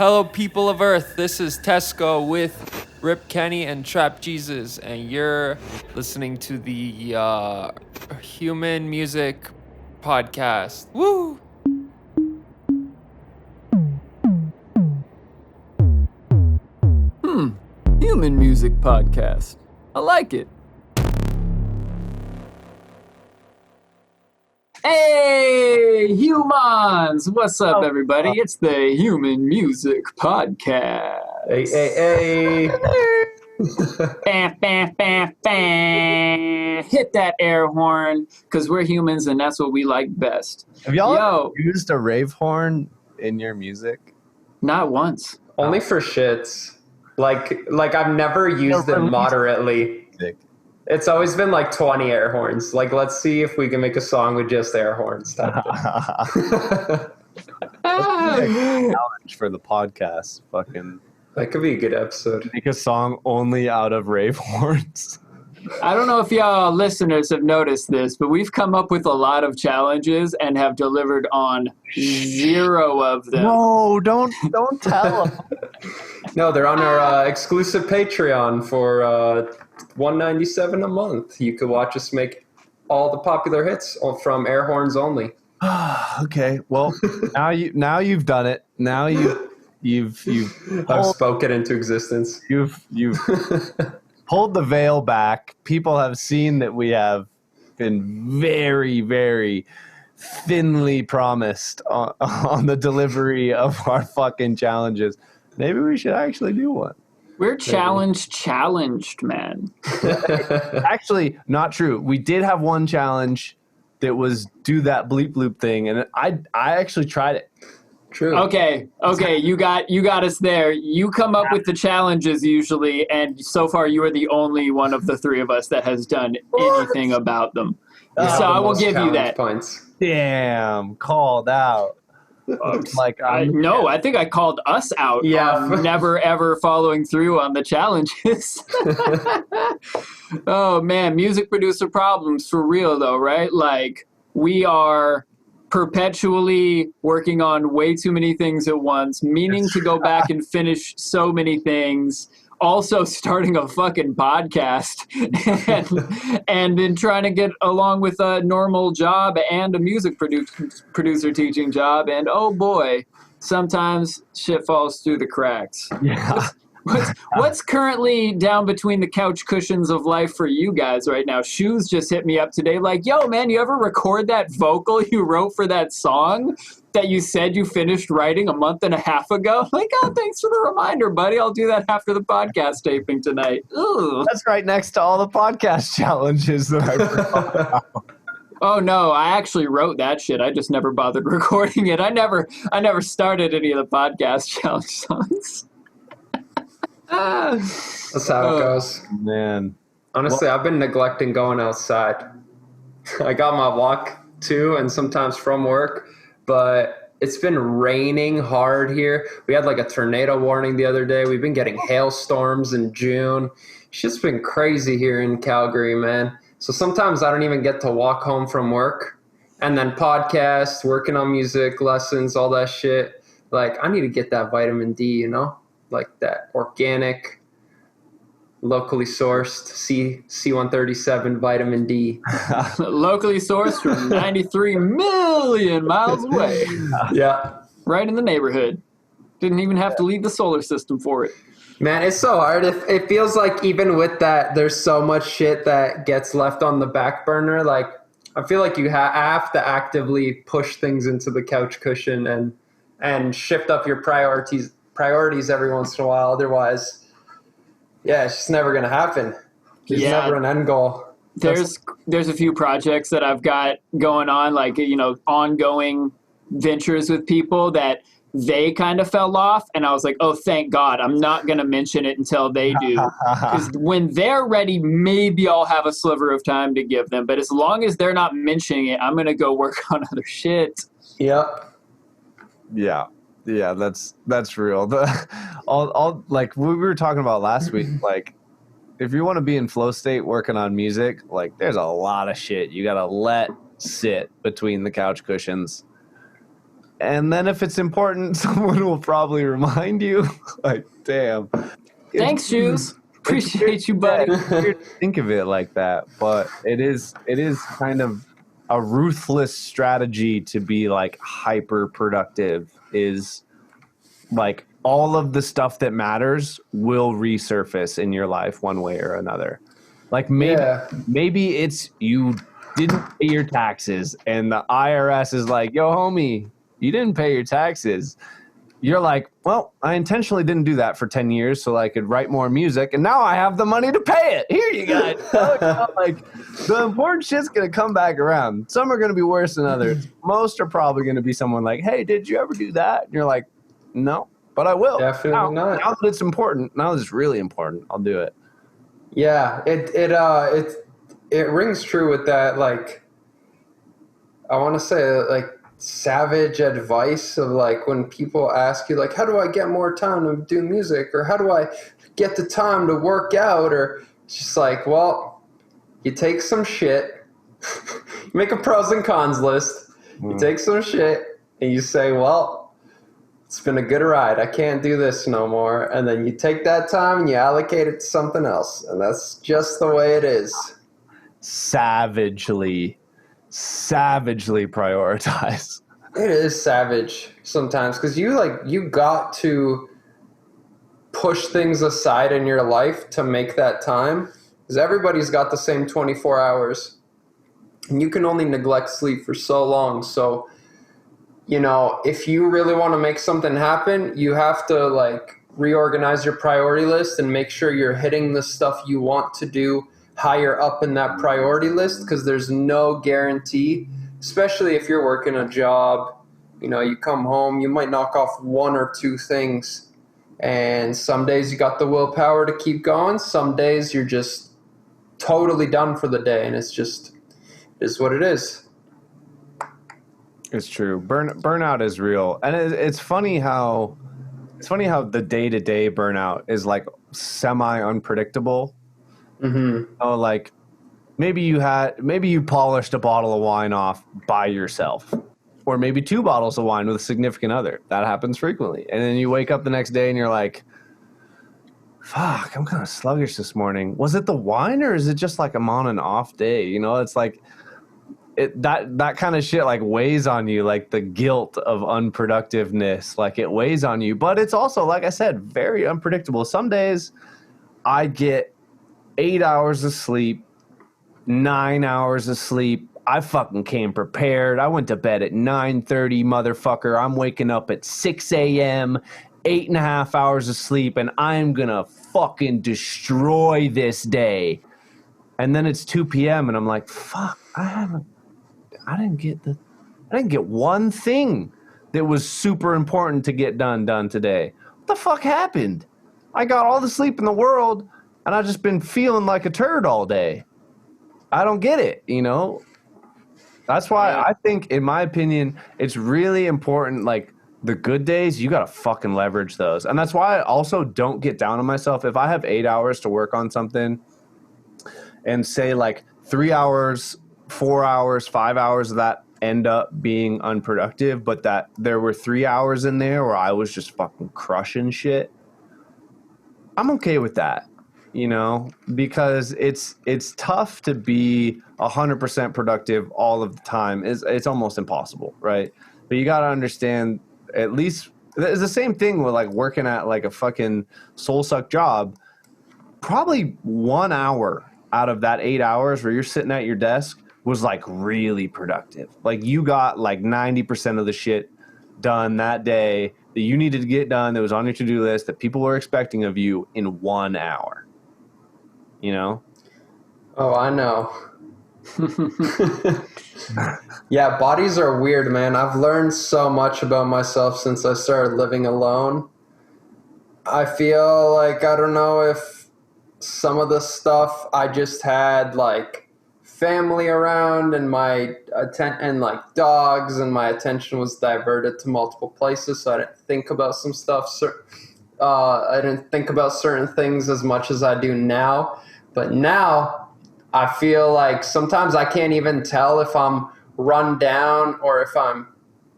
Hello, people of Earth. This is Tesko with Rip Kenny and Trap Jesus, and you're listening to the Human Music Podcast. Woo! Human Music Podcast. I like it. Hey, humans! What's up, everybody? It's the Human Music Podcast. Hey. Bam, bam, bam, bam. Hit that air horn, because we're humans and that's what we like best. Have y'all used a rave horn in your music? Not once. Only for shits. Like I've never used them moderately. It's always been like 20 air horns. Like, let's see if we can make a song with just air horns. Challenge for the podcast. Fucking. That could be a good episode. Make a song only out of rave horns. I don't know if y'all listeners have noticed this, but we've come up with a lot of challenges and have delivered on 0 of them. No, don't tell them. No, they're on our exclusive Patreon for $197 a month. You could watch us make all the popular hits from air horns only. Okay, well, now you've done it. Now you've I've spoken into existence. You've pulled the veil back. People have seen that we have been very, very thinly promised on the delivery of our fucking challenges. Maybe we should actually do one. We're challenged, man. Actually, not true. We did have one challenge that was do that bleep bloop thing, and I actually tried it. True. Okay, you got us there. You come up with the challenges usually, and so far you are the only one of the 3 of us that has done anything about them. So I will give you that. Points. Damn, called out. I think I called us out. Yeah. Never ever following through on the challenges. Oh man, music producer problems for real though, right? Like we are perpetually working on way too many things at once, meaning to go back and finish so many things. Also starting a fucking podcast and then trying to get along with a normal job and a music producer teaching job. And oh boy, sometimes shit falls through the cracks. Yeah. What's currently down between the couch cushions of life for you guys right now? Shoes just hit me up today like, yo, man, you ever record that vocal you wrote for that song that you said you finished writing a month and a half ago? Like, oh, thanks for the reminder, buddy. I'll do that after the podcast taping tonight. Ooh. That's right next to all the podcast challenges that I forgot about. Oh no, I actually wrote that shit. I just never bothered recording it. I never started any of the podcast challenge songs. That's how it goes. Man. Honestly, I've been neglecting going outside. I got my walk to and sometimes from work, but it's been raining hard here. We had like a tornado warning the other day. We've been getting hailstorms in June. It's just been crazy here in Calgary, man. So sometimes I don't even get to walk home from work and then podcast, working on music lessons, all that shit. Like, I need to get that vitamin D, you know? Like that organic, locally sourced C137 vitamin D. Locally sourced from 93 million miles away. Yeah. Right in the neighborhood. Didn't even have to leave the solar system for it. Man, it's so hard. It feels like even with that, there's so much shit that gets left on the back burner. Like, I feel like you have to actively push things into the couch cushion and shift up your priorities every once in a while. Otherwise, yeah, it's just never going to happen. There's never an end goal. There's a few projects that I've got going on, like, you know, ongoing ventures with people that they kind of fell off. And I was like, oh, thank God. I'm not going to mention it until they do. Because when they're ready, maybe I'll have a sliver of time to give them. But as long as they're not mentioning it, I'm going to go work on other shit. Yep. Yeah, that's real. All like we were talking about last week, like if you want to be in flow state working on music, like there's a lot of shit you gotta let sit between the couch cushions. And then if it's important, someone will probably remind you. Like, damn. Thanks, Shoes. Appreciate you, buddy. It's weird to think of it like that, but it is kind of a ruthless strategy to be like hyper productive. Is like all of the stuff that matters will resurface in your life one way or another. Like maybe it's you didn't pay your taxes and the IRS is like, yo, homie, you didn't pay your taxes. You're like, well, I intentionally didn't do that for 10 years so I could write more music, and now I have the money to pay it. Here you guys. Like, the important shit's going to come back around. Some are going to be worse than others. Most are probably going to be someone like, hey, did you ever do that? And you're like, no, but I will. Definitely not. Now that it's important, now that it's really important, I'll do it. Yeah, it rings true with that, like, I want to say, like, savage advice of, like, when people ask you, like, how do I get more time to do music, or how do I get the time to work out, or it's just like, well, you take some shit, you make a pros and cons list, you take some shit, and you say, well, it's been a good ride, I can't do this no more, and then you take that time and you allocate it to something else, and that's just the way it is. Savagely prioritize. It is savage sometimes, because you got to push things aside in your life to make that time, because everybody's got the same 24 hours and you can only neglect sleep for so long. So, you know, if you really want to make something happen, you have to, like, reorganize your priority list and make sure you're hitting the stuff you want to do higher up in that priority list, because there's no guarantee, especially if you're working a job, you know, you come home, you might knock off one or two things, and some days you got the willpower to keep going, some days you're just totally done for the day, and it's what it is. It's true. Burnout is real, and it's funny how the day-to-day burnout is like semi-unpredictable. Mm-hmm. Oh, like maybe you polished a bottle of wine off by yourself, or maybe 2 bottles of wine with a significant other. That happens frequently. And then you wake up the next day and you're like, fuck, I'm kind of sluggish this morning. Was it the wine, or is it just like I'm on an off day? You know, it's like that kind of shit like weighs on you, like the guilt of unproductiveness, like it weighs on you. But it's also, like I said, very unpredictable. Some days I get 8 hours of sleep, 9 hours of sleep. I fucking came prepared. I went to bed at 9:30, motherfucker. I'm waking up at 6 a.m., 8.5 hours of sleep, and I'm gonna fucking destroy this day. And then it's 2 p.m. and I'm like, fuck, I didn't get one thing that was super important to get done today. What the fuck happened? I got all the sleep in the world, and I've just been feeling like a turd all day. I don't get it, you know? That's why I think, in my opinion, it's really important, like, the good days, you got to fucking leverage those. And that's why I also don't get down on myself. If I have 8 hours to work on something and say, like, 3 hours, 4 hours, 5 hours of that end up being unproductive, but that there were 3 hours in there where I was just fucking crushing shit, I'm okay with that. You know, because it's tough to be 100% productive all of the time. It's almost impossible, right? But you got to understand, at least it's the same thing with like working at like a fucking soul suck job. Probably 1 hour out of that 8 hours where you're sitting at your desk was like really productive. Like you got like 90% of the shit done that day that you needed to get done, that was on your to-do list, that people were expecting of you in 1 hour. You know? Oh, I know. Yeah, bodies are weird, man. I've learned so much about myself since I started living alone. I feel like, I don't know if some of the stuff I just had, like, family around and my and like dogs, and my attention was diverted to multiple places, so I didn't think about some stuff. I didn't think about certain things as much as I do now. But now I feel like sometimes I can't even tell if I'm run down or if I'm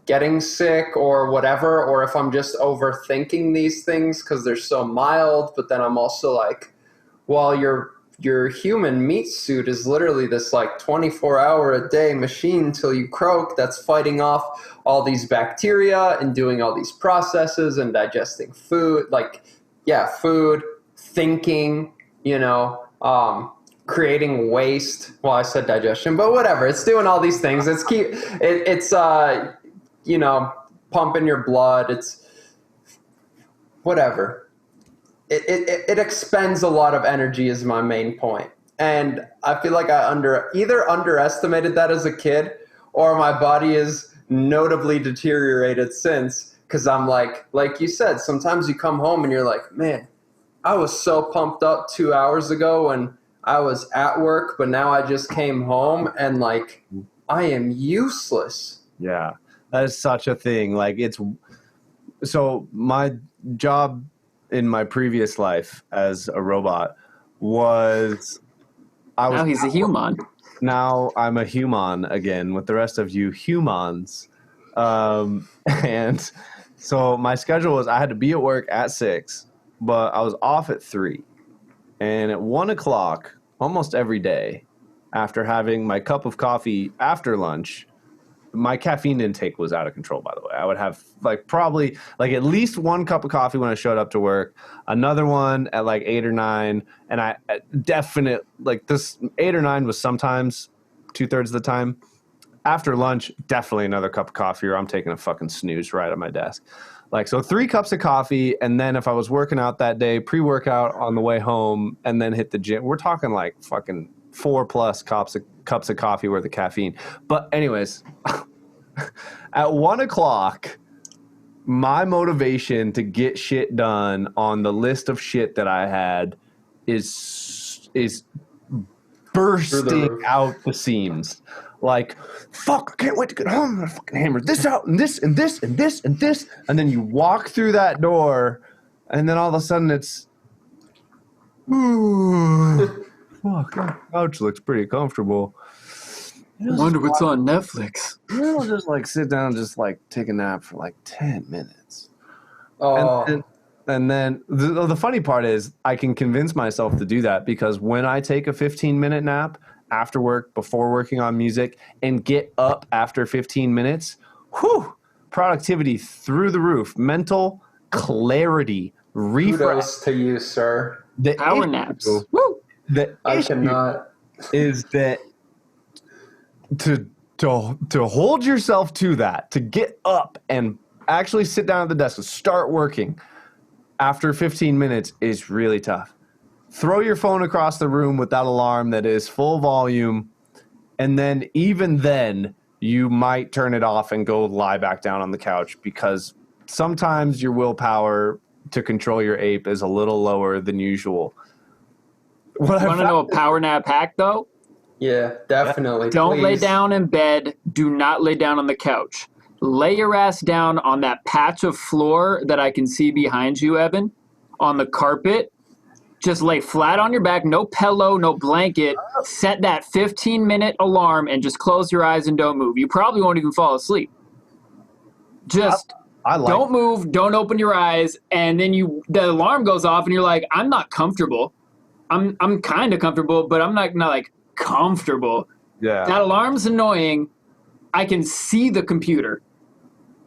getting sick or whatever, or if I'm just overthinking these things because they're so mild. But then I'm also like, well, your human meat suit is literally this like 24-hour-a-day machine till you croak that's fighting off all these bacteria and doing all these processes and digesting food, like, yeah, food, thinking, creating waste. Well, I said digestion, but whatever. It's doing all these things. It's pumping your blood. It's whatever. It expends a lot of energy is my main point. And I feel like I either underestimated that as a kid, or my body is notably deteriorated since, because I'm like you said, sometimes you come home and you're like, man, I was so pumped up 2 hours ago when I was at work, but now I just came home and like I am useless. Yeah, that is such a thing. Like, so my job in my previous life as a robot was now he's a human. Now I'm a human again with the rest of you humans. And so my schedule was I had to be at work at 6, but I was off at 3. And at 1 o'clock, almost every day, after having my cup of coffee after lunch, my caffeine intake was out of control, by the way. I would have probably at least 1 cup of coffee when I showed up to work, another one at 8 or 9. And I this 8 or 9 was sometimes 2/3 of the time. After lunch, definitely another cup of coffee, or I'm taking a fucking snooze right at my desk. So 3 cups of coffee, and then if I was working out that day, pre-workout on the way home, and then hit the gym. We're talking fucking 4+ cups of coffee worth of caffeine. But anyways, at 1 o'clock, my motivation to get shit done on the list of shit that I had is bursting out the seams. Fuck, I can't wait to get home. I'm gonna fucking hammer this out and this and this and this and this. And then you walk through that door, and then all of a sudden it's, ooh, fuck, that couch looks pretty comfortable. I wonder what's on Netflix. I'll just sit down and just take a nap for 10 minutes. Oh. And then the funny part is I can convince myself to do that, because when I take a 15-minute nap after work, before working on music, and get up after 15 minutes, productivity through the roof, mental clarity, refresh. Kudos to you, sir. The power naps. Woo! The issue is that to hold yourself to that, to get up and actually sit down at the desk and start working after 15 minutes is really tough. Throw your phone across the room with that alarm that is full volume, and then even then you might turn it off and go lie back down on the couch, because sometimes your willpower to control your ape is a little lower than usual. You want to know a power nap hack, though? Yeah, definitely. Don't lay down in bed. Do not lay down on the couch. Lay your ass down on that patch of floor that I can see behind you, Evan, on the carpet. Just lay flat on your back, no pillow, no blanket. Set that 15-minute alarm and just close your eyes and don't move. You probably won't even fall asleep. Just don't move, don't open your eyes, and then the alarm goes off and you're like, I'm not comfortable. I'm kind of comfortable, but I'm not comfortable. Yeah. That alarm's annoying. I can see the computer.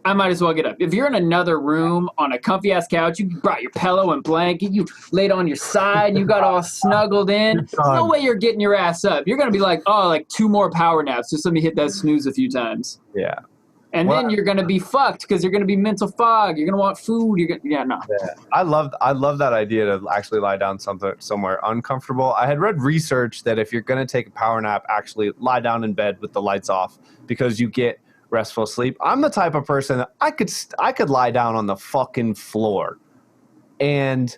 I might as well get up. If you're in another room on a comfy ass couch, you brought your pillow and blanket, you laid on your side, you got all snuggled in. No way you're getting your ass up. You're gonna be like, 2 more power naps. Just let me hit that snooze a few times. Yeah. And then you're gonna be fucked because you're gonna be mental fog. You're gonna want food. Yeah. I love that idea to actually lie down somewhere uncomfortable. I had read research that if you're gonna take a power nap, actually lie down in bed with the lights off, because you get restful sleep. I'm the type of person that I could lie down on the fucking floor, and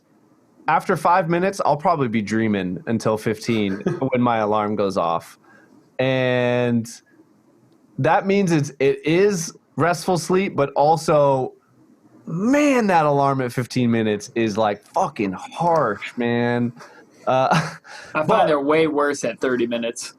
after 5 minutes, I'll probably be dreaming until 15 when my alarm goes off, and that means it is restful sleep, but also, man, that alarm at 15 minutes is fucking harsh, man. I find they're way worse at 30 minutes.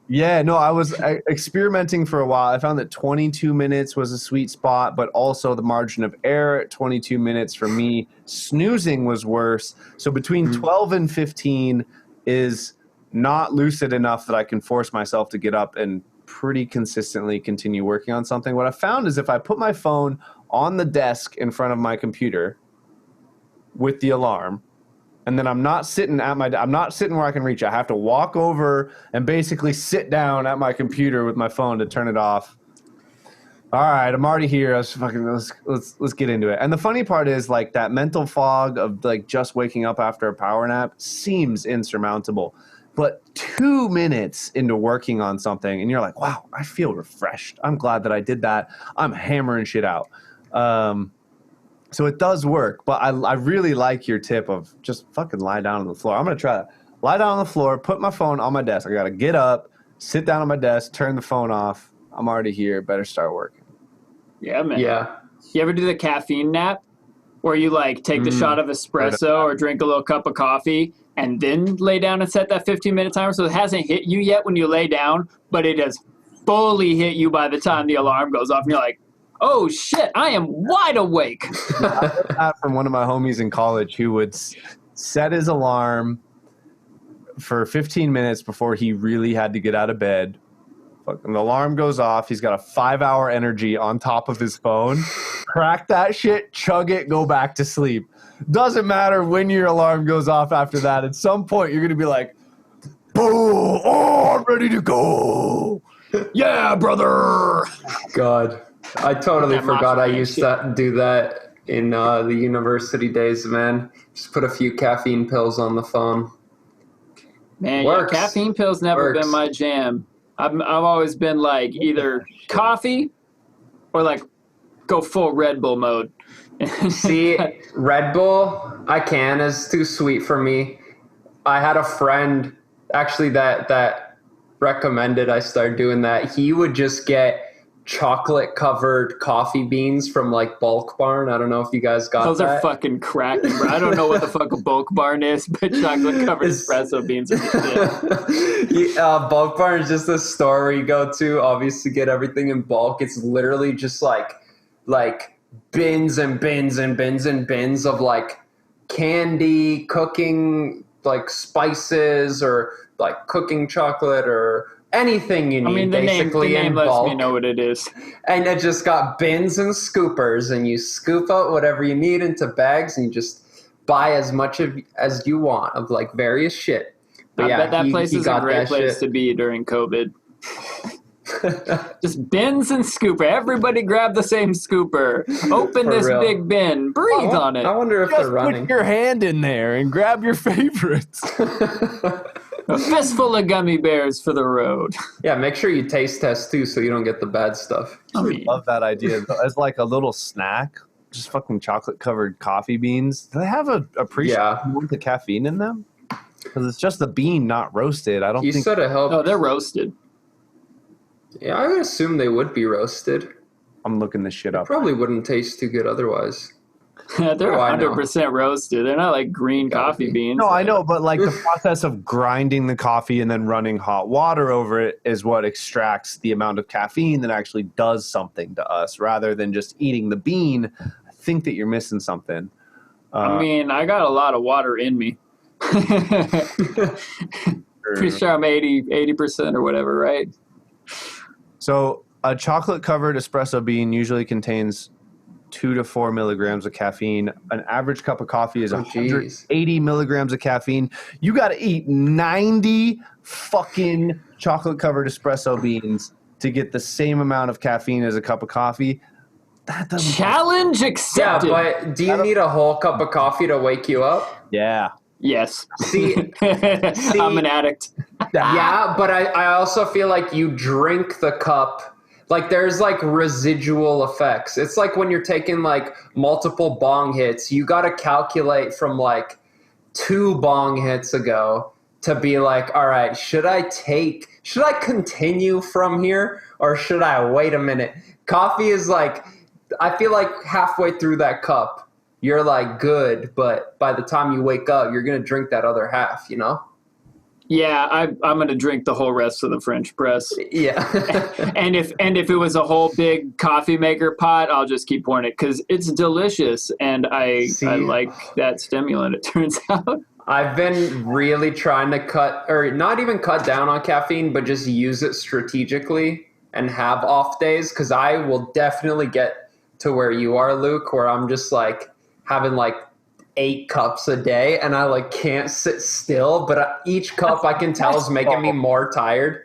Yeah, no, I was experimenting for a while. I found that 22 minutes was a sweet spot, but also the margin of error at 22 minutes for me. Snoozing was worse. So between 12 and 15 is not lucid enough that I can force myself to get up and pretty consistently continue working on something. What I found is if I put my phone on the desk in front of my computer with the alarm, and then I'm not sitting where I can reach. I have to walk over and basically sit down at my computer with my phone to turn it off. All right, I'm already here. Let's get into it. And the funny part is like that mental fog of like just waking up after a power nap seems insurmountable. But 2 minutes into working on something and you're like, wow, I feel refreshed. I'm glad that I did that. I'm hammering shit out. So it does work, but I really like your tip of just fucking lie down on the floor. I'm going to try that. Lie down on the floor, put my phone on my desk. I got to get up, sit down on my desk, turn the phone off. I'm already here. Better start working. Yeah, man. Yeah. You ever do the caffeine nap where you like take the shot of espresso or drink a little cup of coffee and then lay down and set that 15-minute timer? So it hasn't hit you yet when you lay down, but it has fully hit you by the time the alarm goes off and you're like, oh shit, I am wide awake. I learned that from one of my homies in college who would set his alarm for 15 minutes before he really had to get out of bed. Fucking the alarm goes off. He's got a 5-hour energy on top of his phone. Crack that shit, chug it, go back to sleep. Doesn't matter when your alarm goes off after that. At some point, you're going to be like, boom, oh, I'm ready to go. Yeah, brother. God. I totally That forgot I macho used shit. to do that in the university days, man. Just put a few caffeine pills on the phone. Man, Works. yeah, caffeine pills never Works. been my jam. I've always been like either coffee or like go full Red Bull mode. See, Red Bull, I can, is too sweet for me. I had a friend actually that recommended I start doing that. He would just get chocolate covered coffee beans from like Bulk Barn. I don't know if you guys got Those that. are fucking cracking, bro. I don't know what the fuck a Bulk Barn is, but chocolate covered It's- espresso beans are the shit. Bulk Barn is just a store where you go to, obviously, get everything in bulk. It's literally just like bins and bins and bins and bins of like candy, cooking, like spices, or like cooking chocolate, or anything you need. I mean, the name in lets bulk. me know what it is. And it just got bins and scoopers, and you scoop out whatever you need into bags, and you just buy as much as you want of like various shit. But I bet that place he is a got great that place shit. to be during COVID. Just bins and scooper. Everybody grab the same scooper. Open For this real. big bin. Breathe on it. I wonder if Just they're running. put your hand in there and grab your favorites. A fistful of gummy bears for the road. Yeah, make sure you taste test too, so you don't get the bad stuff. I I mean, love that idea. As like a little snack, just fucking chocolate covered coffee beans. Do they have a appreciable amount of caffeine in them? Because it's just the bean, not roasted. I don't You think said it helped. oh, they're roasted. Yeah, I would assume they would be roasted. I'm looking this shit up. Probably wouldn't taste too good otherwise. They're Oh, I know. 100% roasted. They're not like green Gotta coffee be. beans. No, I know, but like the process of grinding the coffee and then running hot water over it is what extracts the amount of caffeine that actually does something to us, rather than just eating the bean. I think that you're missing something. I mean, I got a lot of water in me. Pretty sure I'm 80% or whatever, right? So a chocolate covered espresso bean usually contains 2 to 4 milligrams of caffeine. An average cup of coffee is Oh, 180 milligrams of caffeine. You got to eat 90 fucking chocolate covered espresso beans to get the same amount of caffeine as a cup of coffee. That doesn't. Challenge Yeah, accepted. but do you need a whole cup of coffee to wake you up? Yeah. Yes. See, I'm an addict. yeah, but I also feel like you drink the cup. Like there's like residual effects. It's like when you're taking like multiple bong hits, you got to calculate from like 2 bong hits ago to be like, all right, should I continue from here or should I wait a minute? Coffee is like, I feel like halfway through that cup, you're like good, but by the time you wake up, you're going to drink that other half, you know? Yeah, I'm gonna drink the whole rest of the French press. Yeah. And if it was a whole big coffee maker pot, I'll just keep pouring it because it's delicious, and I like that stimulant. It turns out. I've been really trying to cut, or not even cut down on caffeine, but just use it strategically and have off days, because I will definitely get to where you are, Luke, where I'm just like having like 8 cups a day and I like can't sit still, but each cup I can tell is making me more tired.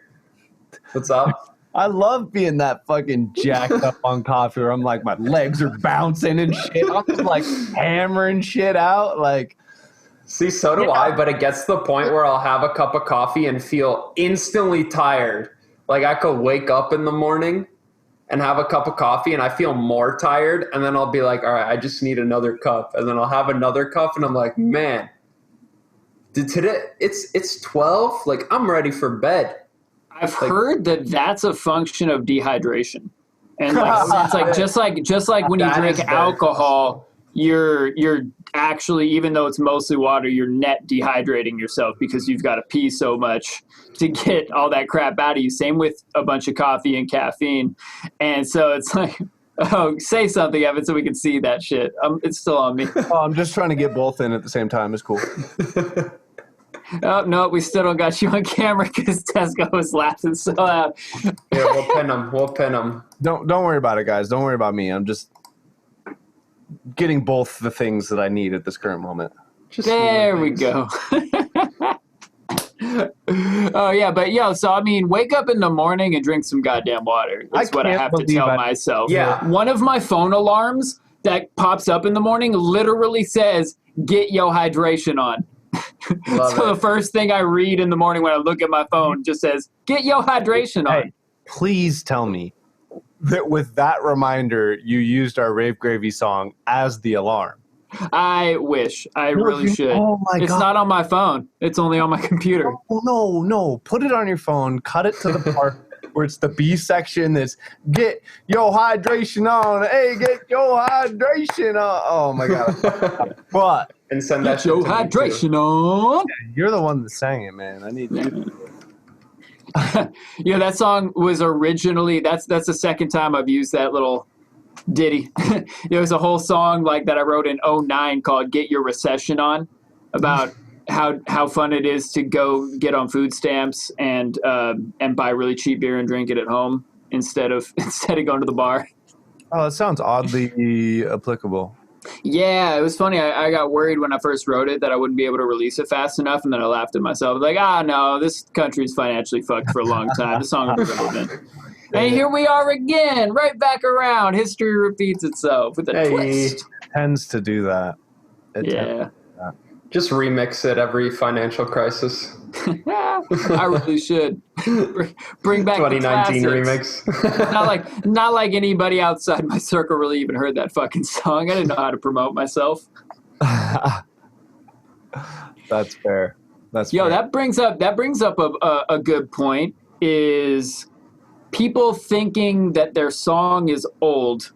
What's up? I love being that fucking jacked up on coffee where I'm like, my legs are bouncing and shit. I'm just like hammering shit out. Like, see, so do I, but it gets to the point where I'll have a cup of coffee and feel instantly tired. Like I could wake up in the morning and have a cup of coffee and I feel more tired, and then I'll be like, all right, I just need another cup, and then I'll have another cup and I'm like, man, today it's 12, like I'm ready for bed. I've heard that that's a function of dehydration, and like it's like just like when you drink alcohol, you're actually, even though it's mostly water, you're net dehydrating yourself because you've got to pee so much to get all that crap out of you. Same with a bunch of coffee and caffeine. And so it's like, oh, say something, Evan, so we can see that shit. It's still on me. oh, I'm just trying to get both in at the same time. It's cool. Oh, no, we still don't got you on camera because Tesko was laughing so loud. Yeah, we'll pin him. Don't worry about it, guys. Don't worry about me. I'm just getting both the things that I need at this current moment. There we go. Oh, yeah, but so I mean, wake up in the morning and drink some goddamn water. That's what I have to tell myself. Yeah. One of my phone alarms that pops up in the morning literally says, get your hydration on. So the first thing I read in the morning when I look at my phone just says, get your hydration on. Hey, please tell me that with that reminder, you used our Rave Gravy song as the alarm. I wish. I really should. Oh my God. It's not on my phone. It's only on my computer. No. Put it on your phone. Cut it to the part where it's the B section that's get your hydration on. Hey, get your hydration on. Oh my God. But and send that get your hydration on. You're the one that sang it, man. I need you. Yeah, that song was originally, that's the second time I've used that little ditty. There was a whole song like that I wrote in 2009 called Get Your Recession On, about how fun it is to go get on food stamps and buy really cheap beer and drink it at home instead of going to the bar. Oh, that sounds oddly applicable. Yeah, it was funny. I got worried when I first wrote it that I wouldn't be able to release it fast enough, and then I laughed at myself. Like, no, this country's financially fucked for a long time. The song will be relevant. And here we are again, right back around. History repeats itself with a twist. It tends to do that. Just remix it every financial crisis. I really should. Bring back 2019 the remix. not like anybody outside my circle really even heard that fucking song. I didn't know how to promote myself. That's fair. Fair. That brings up a good point, is people thinking that their song is old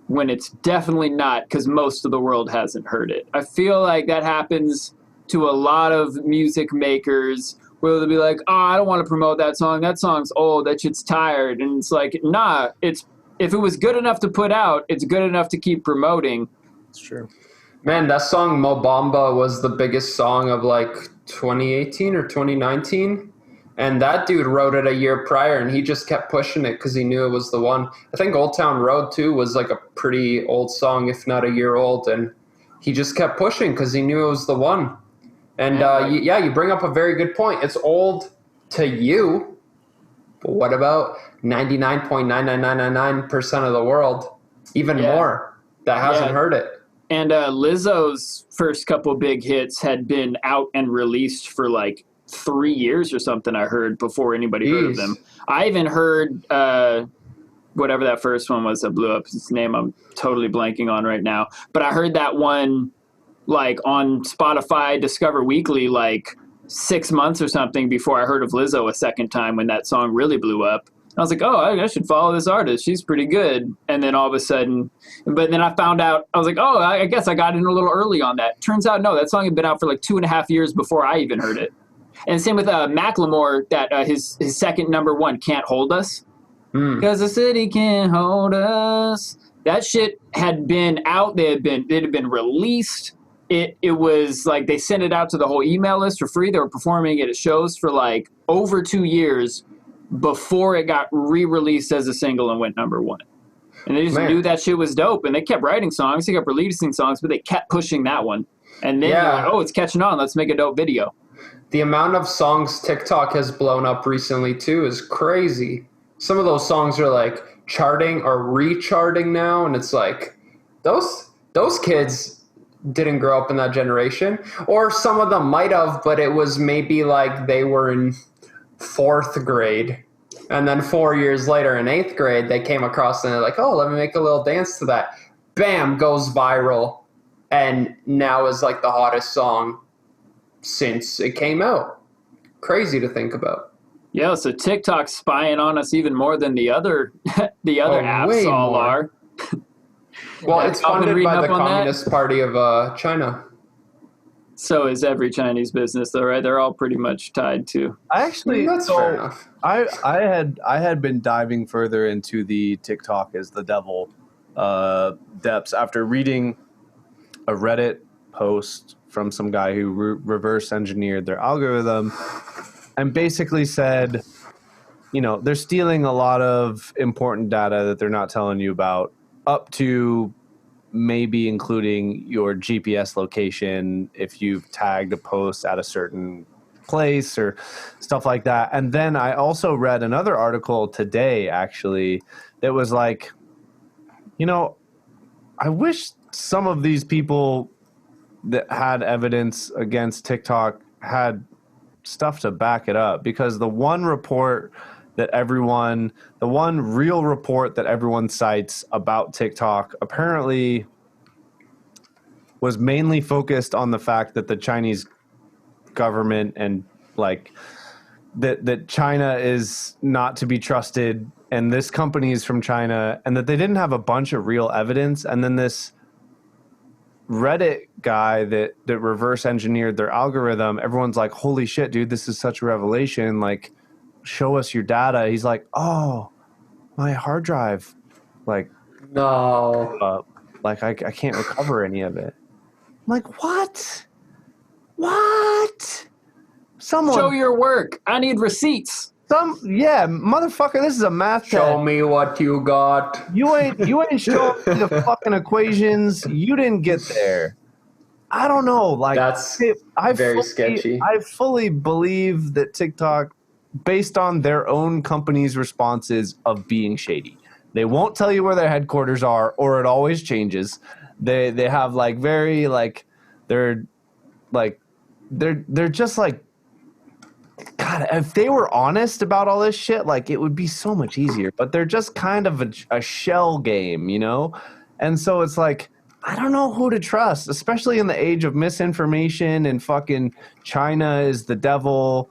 when it's definitely not, because most of the world hasn't heard it. I feel like that happens to a lot of music makers where they'll be like, oh, I don't want to promote that song. That song's old. That shit's tired. And it's like, nah, if it was good enough to put out, it's good enough to keep promoting. It's true. Man, that song Mo Bamba was the biggest song of like 2018 or 2019. And that dude wrote it a year prior, and he just kept pushing it because he knew it was the one. I think Old Town Road, too, was like a pretty old song, if not a year old. And he just kept pushing because he knew it was the one. And, you bring up a very good point. It's old to you, but what about 99.99999% of the world, even more, that hasn't heard it? And Lizzo's first couple big hits had been out and released for like 3 years or something, I heard, before anybody heard of them. I even heard whatever that first one was that blew up. Its name I'm totally blanking on right now. But I heard that one like on Spotify Discover Weekly like 6 months or something before I heard of Lizzo a second time when that song really blew up. I was like, oh, I should follow this artist. She's pretty good. And then all of a sudden, but then I found out, I was like, oh, I guess I got in a little early on that. Turns out, no, that song had been out for like 2.5 years before I even heard it. And same with Macklemore, that his second number one, Can't Hold Us. Because the city can't hold us. That shit had been out. It had been released. It was like they sent it out to the whole email list for free. They were performing it at shows for like over 2 years before it got re-released as a single and went number one. And they just knew that shit was dope. And they kept writing songs. They kept releasing songs, but they kept pushing that one. And then they're like, oh, it's catching on. Let's make a dope video. The amount of songs TikTok has blown up recently too is crazy. Some of those songs are like charting or recharting now, and it's like those kids didn't grow up in that generation, or some of them might have, but it was maybe like they were in 4th grade, and then 4 years later in 8th grade they came across and they're like, oh, let me make a little dance to that. Bam, goes viral, and now is like the hottest song since it came out. Crazy to think about. Yeah, so TikTok's spying on us even more than the other apps all are. Well, it's funded by the Communist Party of China. So is every Chinese business, though, right? They're all pretty much tied to. That's fair enough. I had been diving further into the TikTok as the devil depths after reading a Reddit post from some guy who reverse engineered their algorithm. And basically said, they're stealing a lot of important data that they're not telling you about, up to maybe including your GPS location if you've tagged a post at a certain place or stuff like that. And then I also read another article today, actually, that was like, I wish some of these people that had evidence against TikTok had stuff to back it up, because the one real report that everyone cites about TikTok apparently was mainly focused on the fact that the Chinese government and like that China is not to be trusted and this company is from China, and that they didn't have a bunch of real evidence. And then this Reddit guy that reverse engineered their algorithm, everyone's like, holy shit, dude, this is such a revelation. Like, show us your data. He's like, oh, my hard drive. Like, no. Like, I can't recover any of it. I'm like, what? What? Someone show your work. I need receipts. Motherfucker, this is a math test. Show me what you got. You ain't showing me the fucking equations. You didn't get there. I don't know. Like, that's very sketchy. I fully believe that TikTok, based on their own company's responses of being shady, they won't tell you where their headquarters are, or it always changes. They have like very like they're just like, God, if they were honest about all this shit, like, it would be so much easier. But they're just kind of a shell game, And so it's like, I don't know who to trust, especially in the age of misinformation and fucking China is the devil.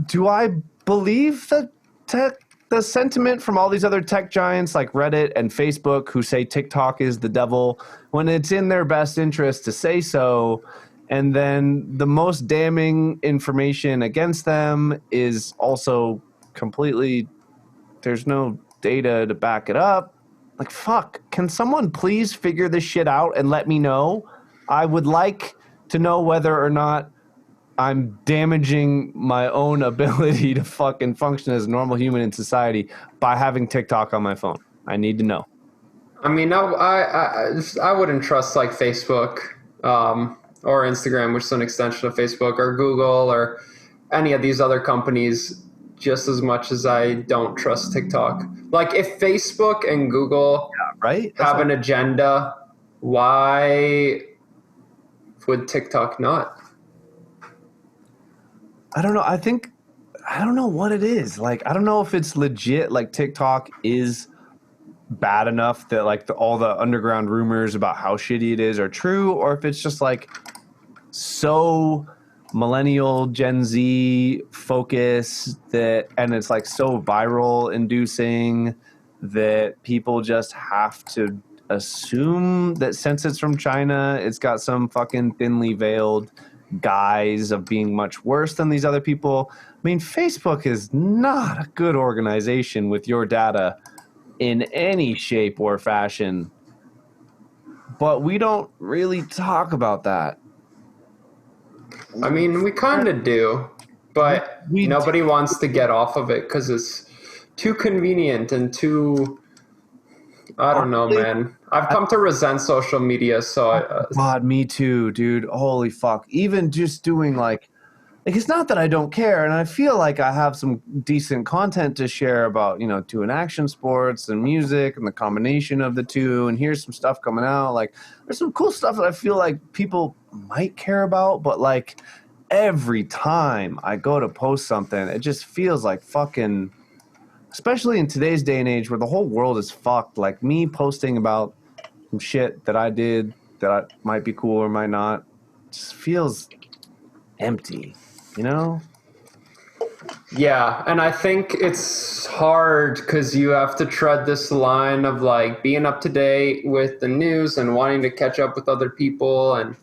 Do I believe the sentiment from all these other tech giants like Reddit and Facebook who say TikTok is the devil when it's in their best interest to say so? And then the most damning information against them is also completely, there's no data to back it up. Like, fuck, can someone please figure this shit out and let me know? I would like to know whether or not I'm damaging my own ability to fucking function as a normal human in society by having TikTok on my phone. I need to know. I mean, I wouldn't trust like Facebook, or Instagram, which is an extension of Facebook, or Google, or any of these other companies, just as much as I don't trust TikTok. Like, if Facebook and Google have an agenda, why would TikTok not? I don't know. I don't know what it is. Like, I don't know if it's legit, like TikTok is bad enough that like all the underground rumors about how shitty it is are true, or if it's just like so millennial Gen Z focus and it's like so viral inducing that people just have to assume that since it's from China, it's got some fucking thinly veiled guise of being much worse than these other people. I mean, Facebook is not a good organization with your data in any shape or fashion, but we don't really talk about that. I mean, we kind of do, but We nobody wants to get off of it because it's too convenient and too, I don't know, man. I've come to resent social media, so God, me too, dude. Holy fuck. Even just doing like it's not that I don't care, and I feel like I have some decent content to share about, doing action sports and music and the combination of the two, and here's some stuff coming out. Like, there's some cool stuff that I feel like people might care about, but like every time I go to post something, it just feels like fucking, especially in today's day and age where the whole world is fucked, like me posting about some shit that I did that might be cool or might not, just feels empty. Yeah, and I think it's hard because you have to tread this line of like being up to date with the news and wanting to catch up with other people and,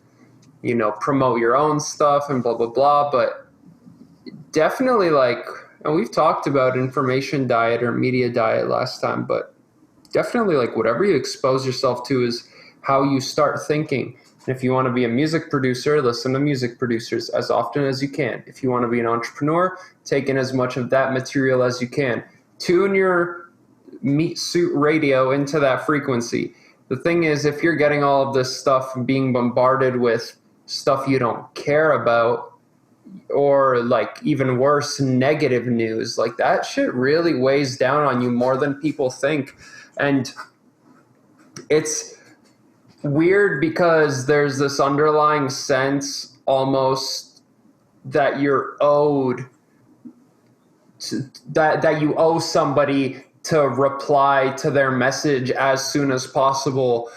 promote your own stuff and blah, blah, blah. But definitely and we've talked about information diet or media diet last time, but definitely whatever you expose yourself to is how you start thinking. And if you want to be a music producer, listen to music producers as often as you can. If you want to be an entrepreneur, take in as much of that material as you can. Tune your meat suit radio into that frequency. The thing is, if you're getting all of this stuff being bombarded with stuff you don't care about, or even worse, negative news, that shit really weighs down on you more than people think. And it's weird because there's this underlying sense almost that you're owed that you owe somebody to reply to their message as soon as possible,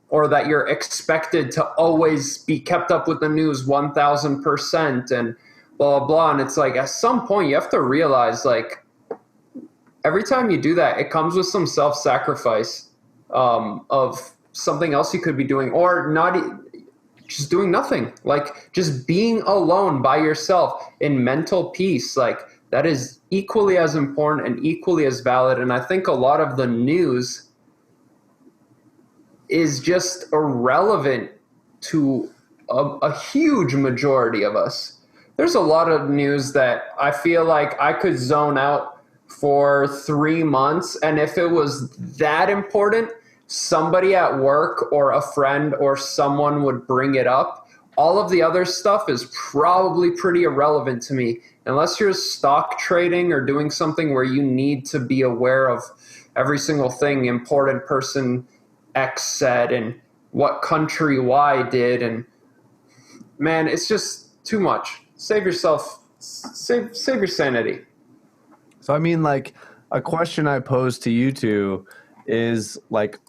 or that you're expected to always be kept up with the news 1000% and blah, blah, blah. And it's at some point you have to realize every time you do that, it comes with some self-sacrifice of something else you could be doing, or not, just doing nothing, just being alone by yourself in mental peace. That is equally as important and equally as valid. And I think a lot of the news is just irrelevant to a huge majority of us. There's a lot of news that I feel like I could zone out for 3 months, and if it was that important, somebody at work or a friend or someone would bring it up. All of the other stuff is probably pretty irrelevant to me, unless you're stock trading or doing something where you need to be aware of every single thing important person X said and what country Y did. And man, it's just too much. Save yourself, save your sanity. So I mean, a question I pose to you two is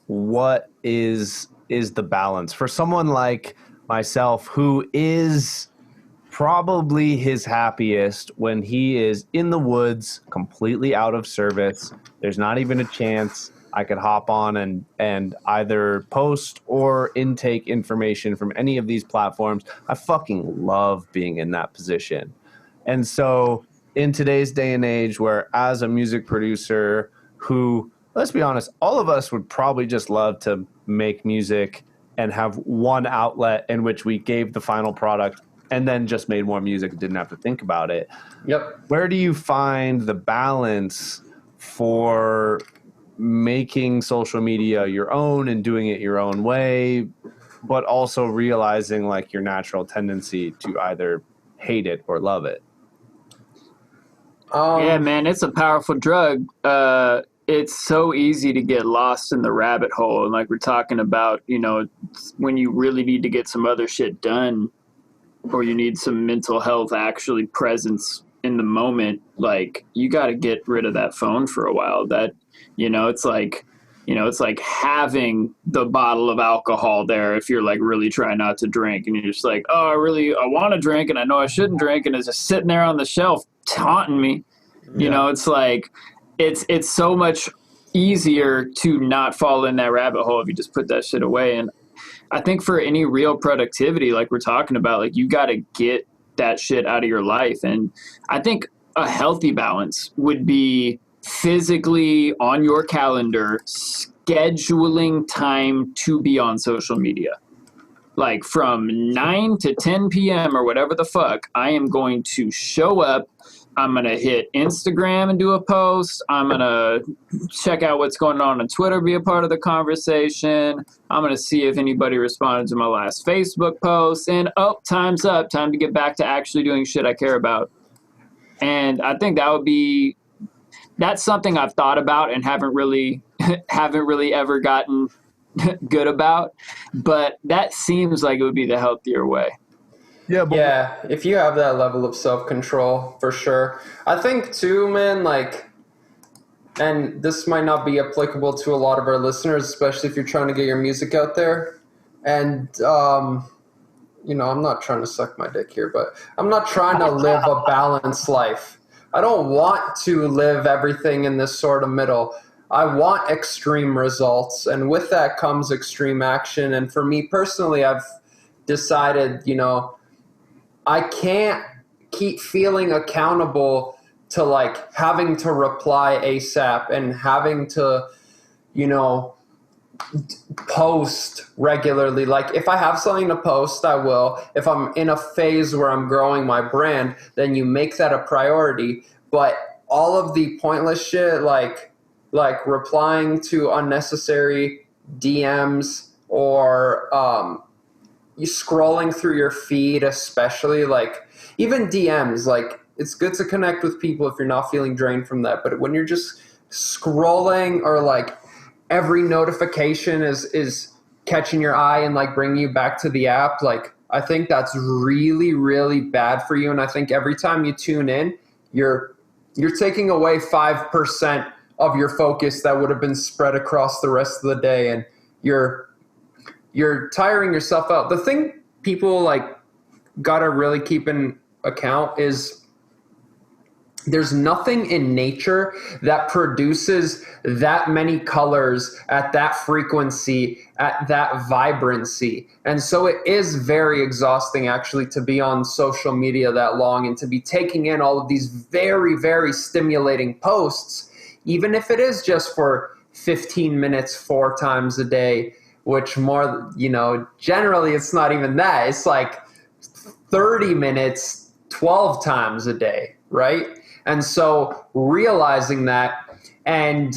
what is the balance for someone like myself who is probably his happiest when he is in the woods, completely out of service. There's not even a chance I could hop on and either post or intake information from any of these platforms. I fucking love being in that position. And so in today's day and age where as a music producer who, let's be honest, all of us would probably just love to make music and have one outlet in which we gave the final product and then just made more music and didn't have to think about it. Yep. Where do you find the balance for making social media your own and doing it your own way, but also realizing your natural tendency to either hate it or love it? Yeah, man, it's a powerful drug. It's so easy to get lost in the rabbit hole. And we're talking about, when you really need to get some other shit done, or you need some mental health actually presence in the moment, you got to get rid of that phone for a while. That, it's like having the bottle of alcohol there if you're really trying not to drink, and you're just I want to drink and I know I shouldn't drink, and it's just sitting there on the shelf taunting me. Yeah. It's so much easier to not fall in that rabbit hole if you just put that shit away. And I think for any real productivity, like we're talking about, like you got to get that shit out of your life. And I think a healthy balance would be physically on your calendar, scheduling time to be on social media. Like from 9 to 10 p.m. or whatever the fuck, I am going to show up. I'm going to hit Instagram and do a post. I'm going to check out what's going on Twitter, be a part of the conversation. I'm going to see if anybody responded to my last Facebook post. And, oh, time's up. Time to get back to actually doing shit I care about. And I think that's something I've thought about and haven't really ever gotten good about, but that seems like it would be the healthier way. Yeah, if you have that level of self-control, for sure. I think too, man, like, and this might not be applicable to a lot of our listeners, especially if you're trying to get your music out there. And, you know, I'm not trying to suck my dick here, but I'm not trying to live a balanced life. I don't want to live everything in this sort of middle. I want extreme results, and with that comes extreme action. And for me personally, I've decided, you know, I can't keep feeling accountable to like having to reply ASAP and having to, you know, post regularly. Like if I have something to post, I will. If I'm in a phase where I'm growing my brand, then you make that a priority. But all of the pointless shit, like replying to unnecessary DMs or you scrolling through your feed, especially like even DMs, like it's good to connect with people if you're not feeling drained from that. But when you're just scrolling or like every notification is catching your eye and like bringing you back to the app, like I think that's really, really bad for you. And I think every time you tune in, you're taking away 5% of your focus that would have been spread across the rest of the day, and you're tiring yourself out. The thing people like gotta really keep in account is there's nothing in nature that produces that many colors at that frequency, at that vibrancy. And so it is very exhausting actually to be on social media that long and to be taking in all of these very, very stimulating posts, even if it is just for 15 minutes 4 times a day, which more, you know, generally it's not even that. It's like 30 minutes 12 times a day, right? And so realizing that and,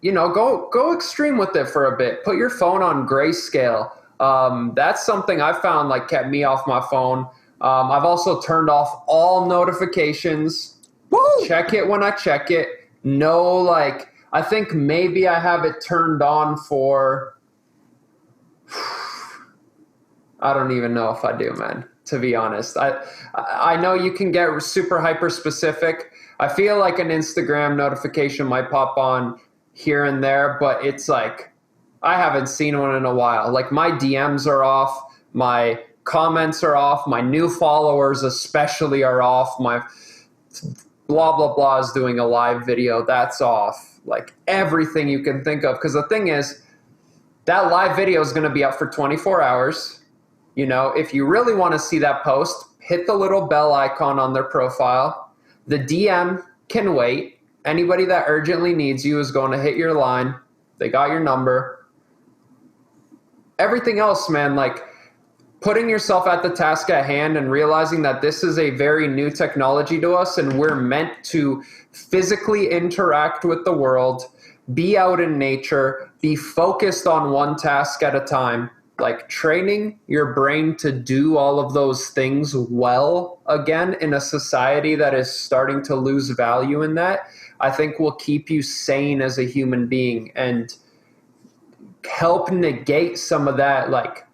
you know, go extreme with it for a bit. Put your phone on grayscale. That's something I found like kept me off my phone. I've also turned off all notifications. Woo! Check it when I check it. No, like, I think maybe I have it turned on for, I don't even know if I do, man. To be honest, I know you can get super hyper specific. I feel like an Instagram notification might pop on here and there, but it's like I haven't seen one in a while. Like my DMs are off, my comments are off, my new followers especially are off, my blah blah blah is doing a live video, that's off. Like everything you can think of, because the thing is that live video is going to be up for 24 hours. You know, if you really want to see that post, hit the little bell icon on their profile. The DM can wait. Anybody that urgently needs you is going to hit your line. They got your number. Everything else, man, like putting yourself at the task at hand and realizing that this is a very new technology to us and we're meant to physically interact with the world, be out in nature, be focused on one task at a time. Like training your brain to do all of those things well again in a society that is starting to lose value in that, I think will keep you sane as a human being and help negate some of that like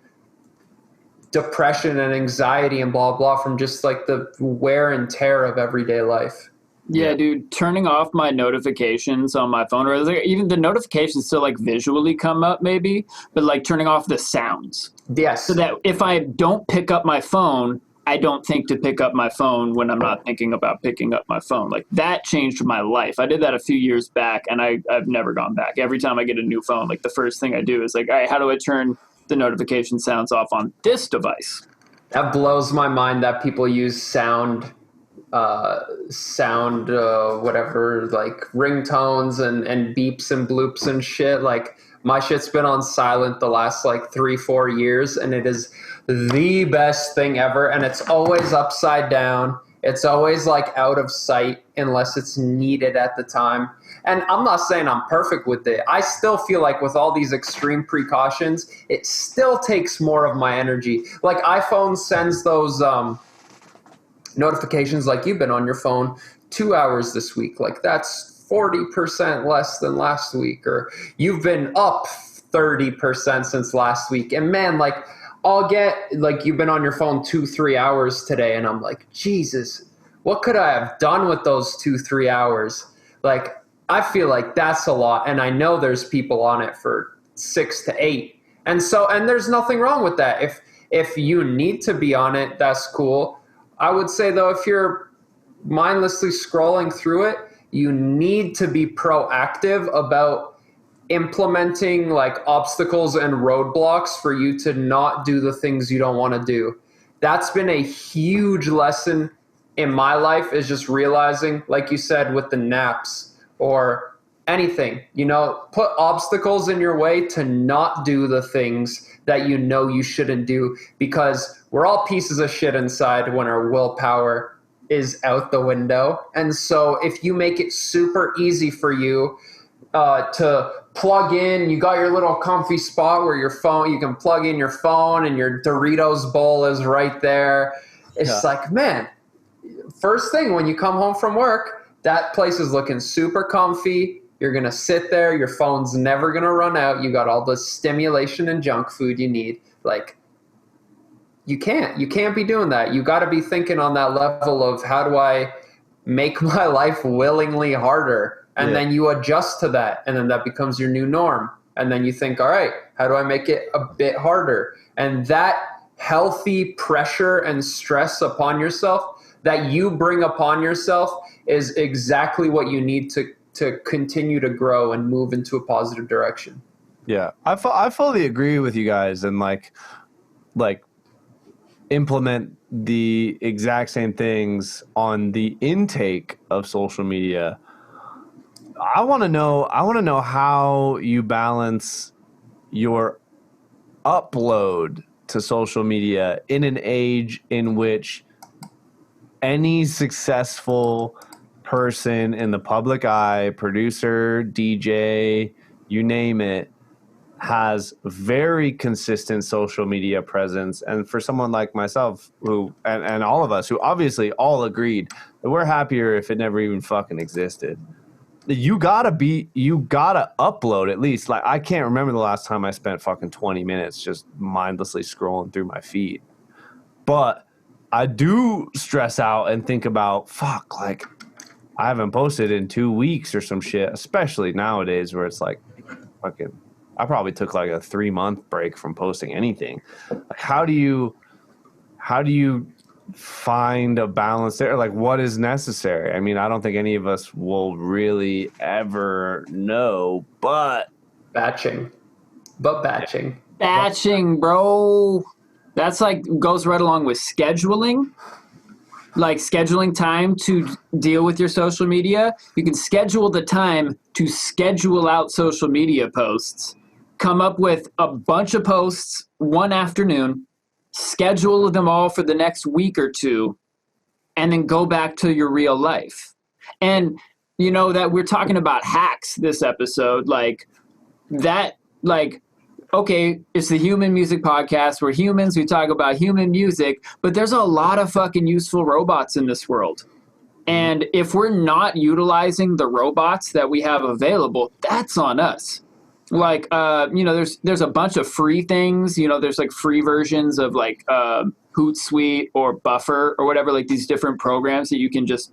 depression and anxiety and blah, blah from just like the wear and tear of everyday life. Yeah, dude, turning off my notifications on my phone, or like even the notifications still like visually come up maybe, but like turning off the sounds. Yes. So that if I don't pick up my phone, I don't think to pick up my phone when I'm not thinking about picking up my phone. Like that changed my life. I did that a few years back and I've never gone back. Every time I get a new phone, like the first thing I do is like, all right, how do I turn the notification sounds off on this device. That blows my mind that people use whatever, like ringtones and beeps and bloops and shit. Like my shit's been on silent the last like 3-4 years, and it is the best thing ever. And it's always upside down. It's always like out of sight unless it's needed at the time. And I'm not saying I'm perfect with it. I still feel like with all these extreme precautions, it still takes more of my energy. Like iPhone sends those notifications like you've been on your phone 2 hours this week. Like that's 40% less than last week. Or you've been up 30% since last week. And man, like I'll get like you've been on your phone 2-3 hours today. And I'm like, Jesus, what could I have done with those 2-3 hours? Like, I feel like that's a lot, and I know there's people on it for 6 to 8, and there's nothing wrong with that. If you need to be on it, that's cool. I would say though, if you're mindlessly scrolling through it, you need to be proactive about implementing like obstacles and roadblocks for you to not do the things you don't want to do. That's been a huge lesson in my life, is just realizing, like you said, with the naps or anything, put obstacles in your way to not do the things that you shouldn't do, because we're all pieces of shit inside when our willpower is out the window. And so if you make it super easy for you to plug in, you got your little comfy spot where you can plug in your phone and your Doritos bowl is right there. It's like, man, first thing when you come home from work, that place is looking super comfy. You're going to sit there. Your phone's never going to run out. You got all the stimulation and junk food you need. Like, you can't be doing that. You got to be thinking on that level of, how do I make my life willingly harder? And then you adjust to that. And then that becomes your new norm. And then you think, all right, how do I make it a bit harder? And that healthy pressure and stress upon yourself that you bring upon yourself is exactly what you need to continue to grow and move into a positive direction. Yeah, I fully agree with you guys, and like implement the exact same things on the intake of social media. I want to know how you balance your upload to social media in an age in which any successful person in the public eye, producer, DJ, you name it, has very consistent social media presence. And for someone like myself, who and all of us who obviously all agreed that we're happier if it never even fucking existed, you gotta upload at least. Like, I can't remember the last time I spent fucking 20 minutes just mindlessly scrolling through my feed. But I do stress out and think about, fuck, like, I haven't posted in 2 weeks or some shit, especially nowadays where it's like, fucking, I probably took like a 3-month break from posting anything. Like, how do you find a balance there? Like, what is necessary? I mean, I don't think any of us will really ever know, but batching, bro. That's like goes right along with scheduling. Like scheduling time to deal with your social media. You can schedule the time to schedule out social media posts. Come up with a bunch of posts one afternoon, schedule them all for the next week or two, and then go back to your real life. And you know that we're talking about hacks this episode, like that, like, okay, it's the Human Music Podcast. We're humans. We talk about human music, but there's a lot of fucking useful robots in this world. And if we're not utilizing the robots that we have available, that's on us. Like, there's a bunch of free things. There's like free versions of like Hootsuite or Buffer or whatever, like these different programs that you can just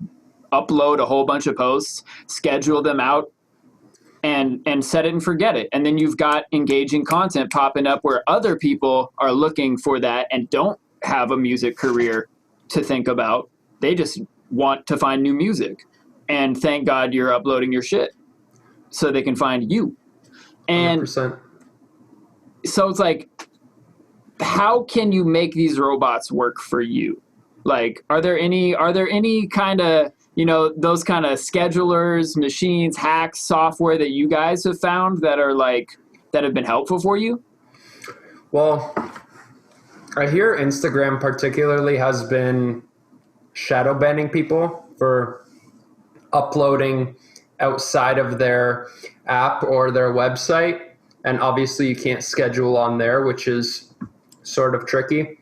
upload a whole bunch of posts, schedule them out, and set it and forget it. And then you've got engaging content popping up where other people are looking for that and don't have a music career to think about. They just want to find new music. And thank God you're uploading your shit so they can find you. And 100%. So it's like, how can you make these robots work for you? Like, are there any kind of, those kind of schedulers, machines, hacks, software that you guys have found that are that have been helpful for you? Well, I hear Instagram particularly has been shadow banning people for uploading outside of their app or their website. And obviously you can't schedule on there, which is sort of tricky.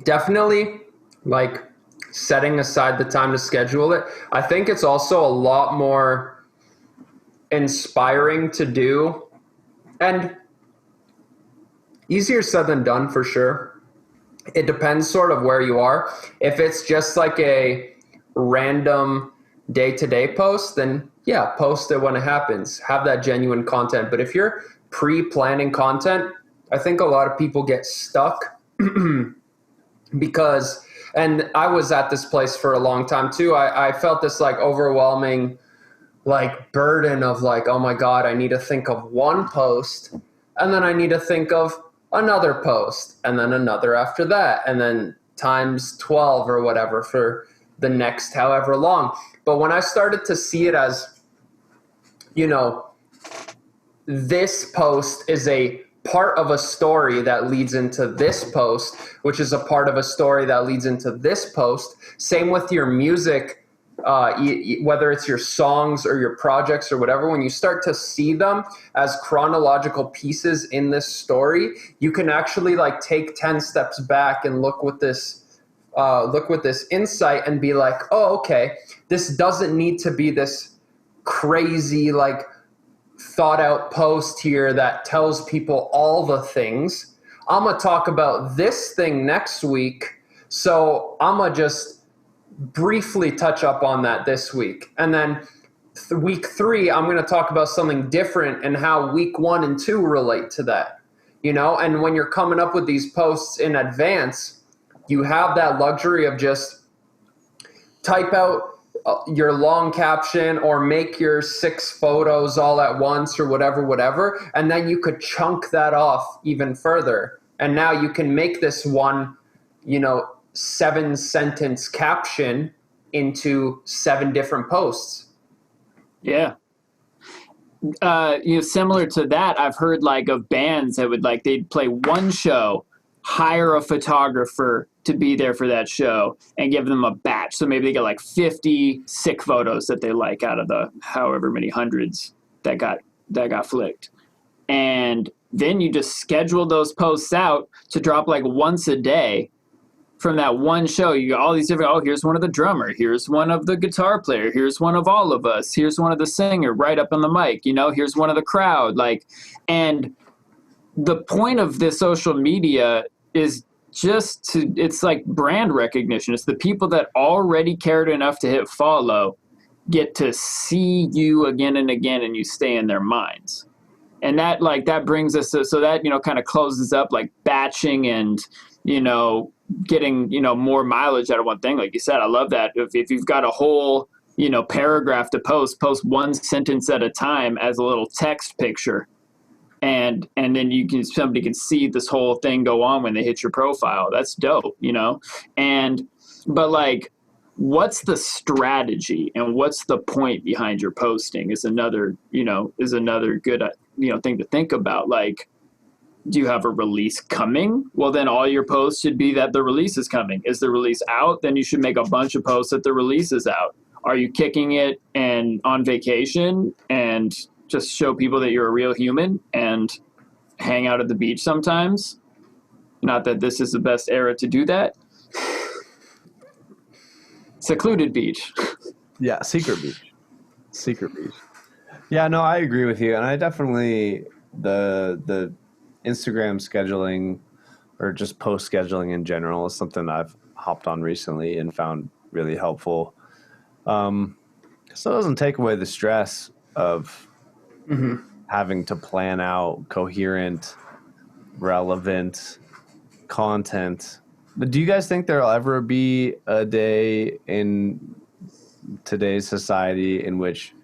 Definitely like setting aside the time to schedule it. I think it's also a lot more inspiring to do and easier said than done for sure. It depends sort of where you are. If it's just like a random day-to-day post, then yeah, post it when it happens. Have that genuine content. But if you're pre-planning content, I think a lot of people get stuck because, and I was at this place for a long time too. I felt this like overwhelming like burden of like, oh my God, I need to think of one post and then I need to think of another post and then another after that. And then times 12 or whatever for the next however long. But when I started to see it as, this post is a part of a story that leads into this post, which is a part of a story that leads into this post. Same with your music, whether it's your songs or your projects or whatever, when you start to see them as chronological pieces in this story, you can actually like take 10 steps back and look with this insight and be like, oh, okay, this doesn't need to be this crazy, like thought out post here that tells people all the things. I'm going to talk about this thing next week. So I'm going to just briefly touch up on that this week. And then week 3, I'm going to talk about something different and how week 1 and 2 relate to that, and when you're coming up with these posts in advance, you have that luxury of just type out your long caption or make your 6 photos all at once or whatever. And then you could chunk that off even further. And now you can make this one, 7-sentence caption into 7 different posts. Yeah. Similar to that, I've heard like of bands that would they'd play one show, hire a photographer to be there for that show and give them a batch. So maybe they get like 50 sick photos that they like out of the however many hundreds that got flicked. And then you just schedule those posts out to drop like once a day from that one show. You got all these different, here's one of the drummer, here's one of the guitar player, here's one of all of us, here's one of the singer right up on the mic, here's one of the crowd. And the point of this social media is it's like brand recognition. It's the people that already cared enough to hit follow get to see you again and again, and you stay in their minds. And that that brings us to, so that, kind of closes up like batching and, getting, more mileage out of one thing. Like you said, I love that. If you've got a whole, paragraph to post one sentence at a time as a little text picture. And then somebody can see this whole thing go on when they hit your profile. That's dope, but what's the strategy and what's the point behind your posting is another good, thing to think about. Do you have a release coming? Well, then all your posts should be that the release is coming. Is the release out? Then you should make a bunch of posts that the release is out. Are you kicking it and on vacation and just show people that you're a real human and hang out at the beach sometimes? Not that this is the best era to do that. Secluded beach. Yeah, secret beach. Yeah, no, I agree with you. And I definitely, the Instagram scheduling or just post scheduling in general is something I've hopped on recently and found really helpful. So it doesn't take away the stress of having to plan out coherent, relevant content. But do you guys think there'll ever be a day in today's society in which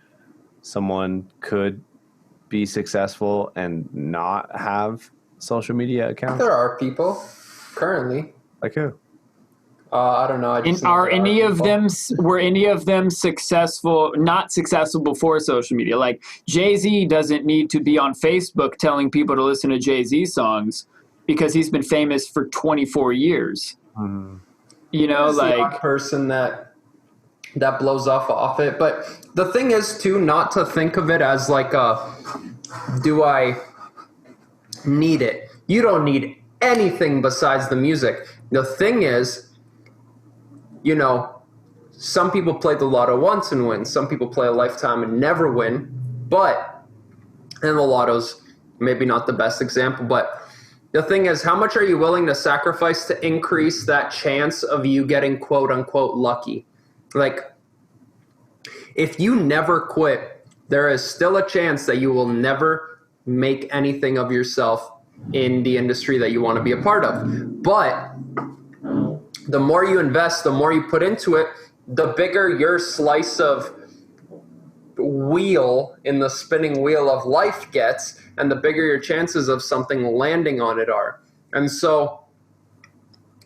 someone could be successful and not have social media accounts? There are people currently. Like who? I don't know. Were any of them successful, not successful before social media? Like Jay-Z doesn't need to be on Facebook telling people to listen to Jay-Z songs because he's been famous for 24 years. Mm-hmm. You know, There's like the odd person that blows off it. But the thing is too, not to think of it as like do I need it? You don't need anything besides the music. The thing is, you know, some people play the lotto once and win. Some people play a lifetime and never win. And the lotto's maybe not the best example, but the thing is, how much are you willing to sacrifice to increase that chance of you getting quote unquote lucky? Like, if you never quit, there is still a chance that you will never make anything of yourself in the industry that you want to be a part of. But the more you invest, the more you put into it, the bigger your slice of wheel in the spinning wheel of life gets, and the bigger your chances of something landing on it are. And so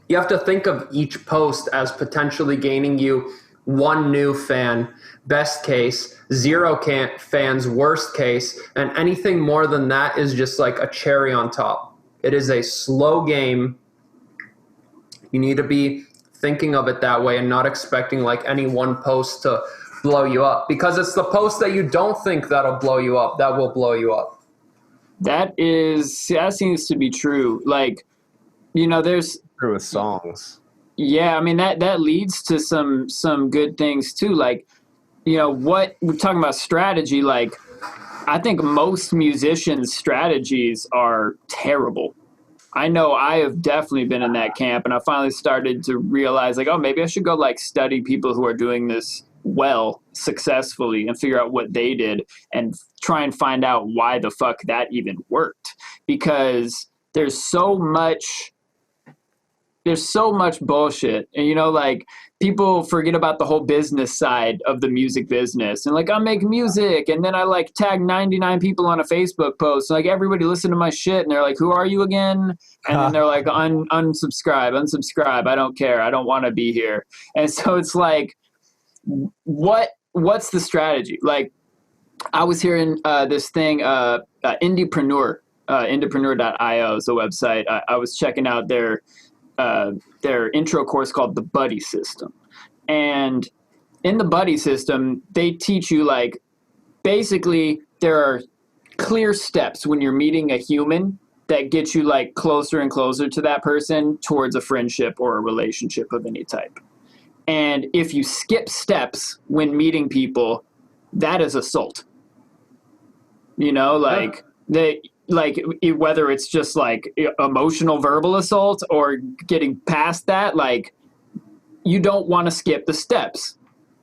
you have to think of each post as potentially gaining you one new fan, best case, zero fans, worst case, and anything more than that is just like a cherry on top. It is a slow game. You need to be thinking of it that way and not expecting like any one post to blow you up, because it's the post that you don't think that'll blow you up that will blow you up. that seems to be true. Like, you know, there's True with songs. Yeah, I mean that leads to some good things too. Like, you know, what we're talking about strategy, like I think most musicians' strategies are terrible. I know I have definitely been in that camp, and I finally started to realize like, oh, maybe I should go like study people who are doing this well, successfully, and figure out what they did and try and find out why the fuck that even worked. Because there's so much bullshit. And, you know, like people forget about the whole business side of the music business. And like, I make music and then I like tag 99 people on a Facebook post. And, like, everybody listen to my shit. And they're like, who are you again? And then they're like, unsubscribe. I don't care. I don't want to be here. And so it's like, what's the strategy? Like, I was hearing this thing, Indiepreneur, Indiepreneur.io is a website. I was checking out their intro course called the Buddy System. And in the Buddy System, they teach you, like, basically there are clear steps when you're meeting a human that get you like closer and closer to that person towards a friendship or a relationship of any type. And if you skip steps when meeting people, that is assault. You know, like whether it's just like emotional verbal assault or getting past that, like, you don't want to skip the steps.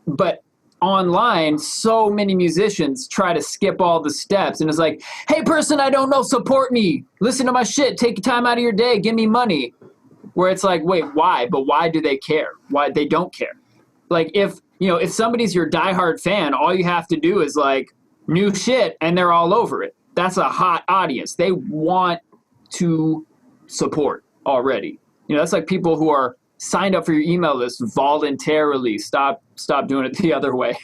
But online, so many musicians try to skip all the steps, and it's like, hey, person I don't know, support me, listen to my shit, take time out of your day, give me money. Where it's like, wait, why? But why do they care? Why they don't care? Like, if somebody's your diehard fan, all you have to do is like new shit and they're all over it. That's a hot audience. They want to support already. You know, that's like people who are signed up for your email list voluntarily. Stop doing it the other way.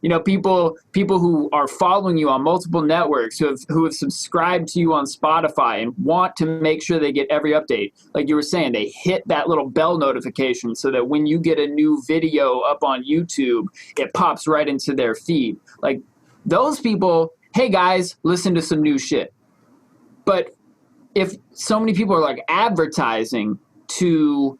You know, people who are following you on multiple networks, who have subscribed to you on Spotify and want to make sure they get every update. Like you were saying, they hit that little bell notification so that when you get a new video up on YouTube, it pops right into their feed. Like, those people, hey guys, listen to some new shit. But if so many people are like advertising to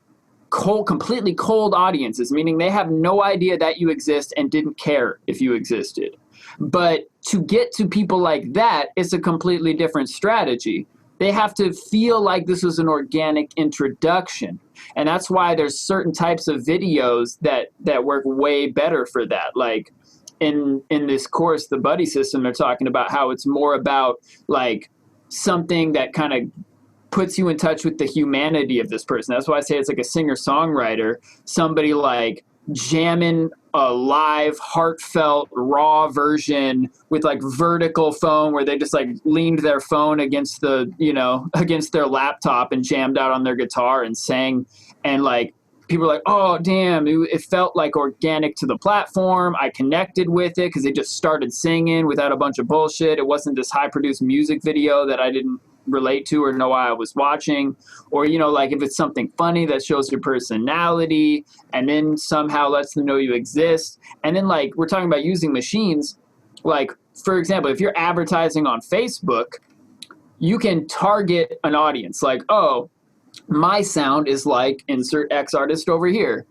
completely cold audiences, meaning they have no idea that you exist and didn't care if you existed. But to get to people like that, it's a completely different strategy. They have to feel like this was an organic introduction. And that's why there's certain types of videos that work way better for that. Like in this course, the Buddy System, they're talking about how it's more about like something that kind of puts you in touch with the humanity of this person. That's why I say it's like a singer-songwriter, somebody like jamming a live, heartfelt, raw version with like vertical phone where they just like leaned their phone against the, against their laptop and jammed out on their guitar and sang. And like, people are like, oh, damn, it felt like organic to the platform. I connected with it because they just started singing without a bunch of bullshit. It wasn't this high produced music video that I didn't relate to or know why I was watching. Or, like if it's something funny that shows your personality and then somehow lets them know you exist. And then like we're talking about using machines. Like, for example, if you're advertising on Facebook, you can target an audience like, oh, my sound is like insert X artist over here.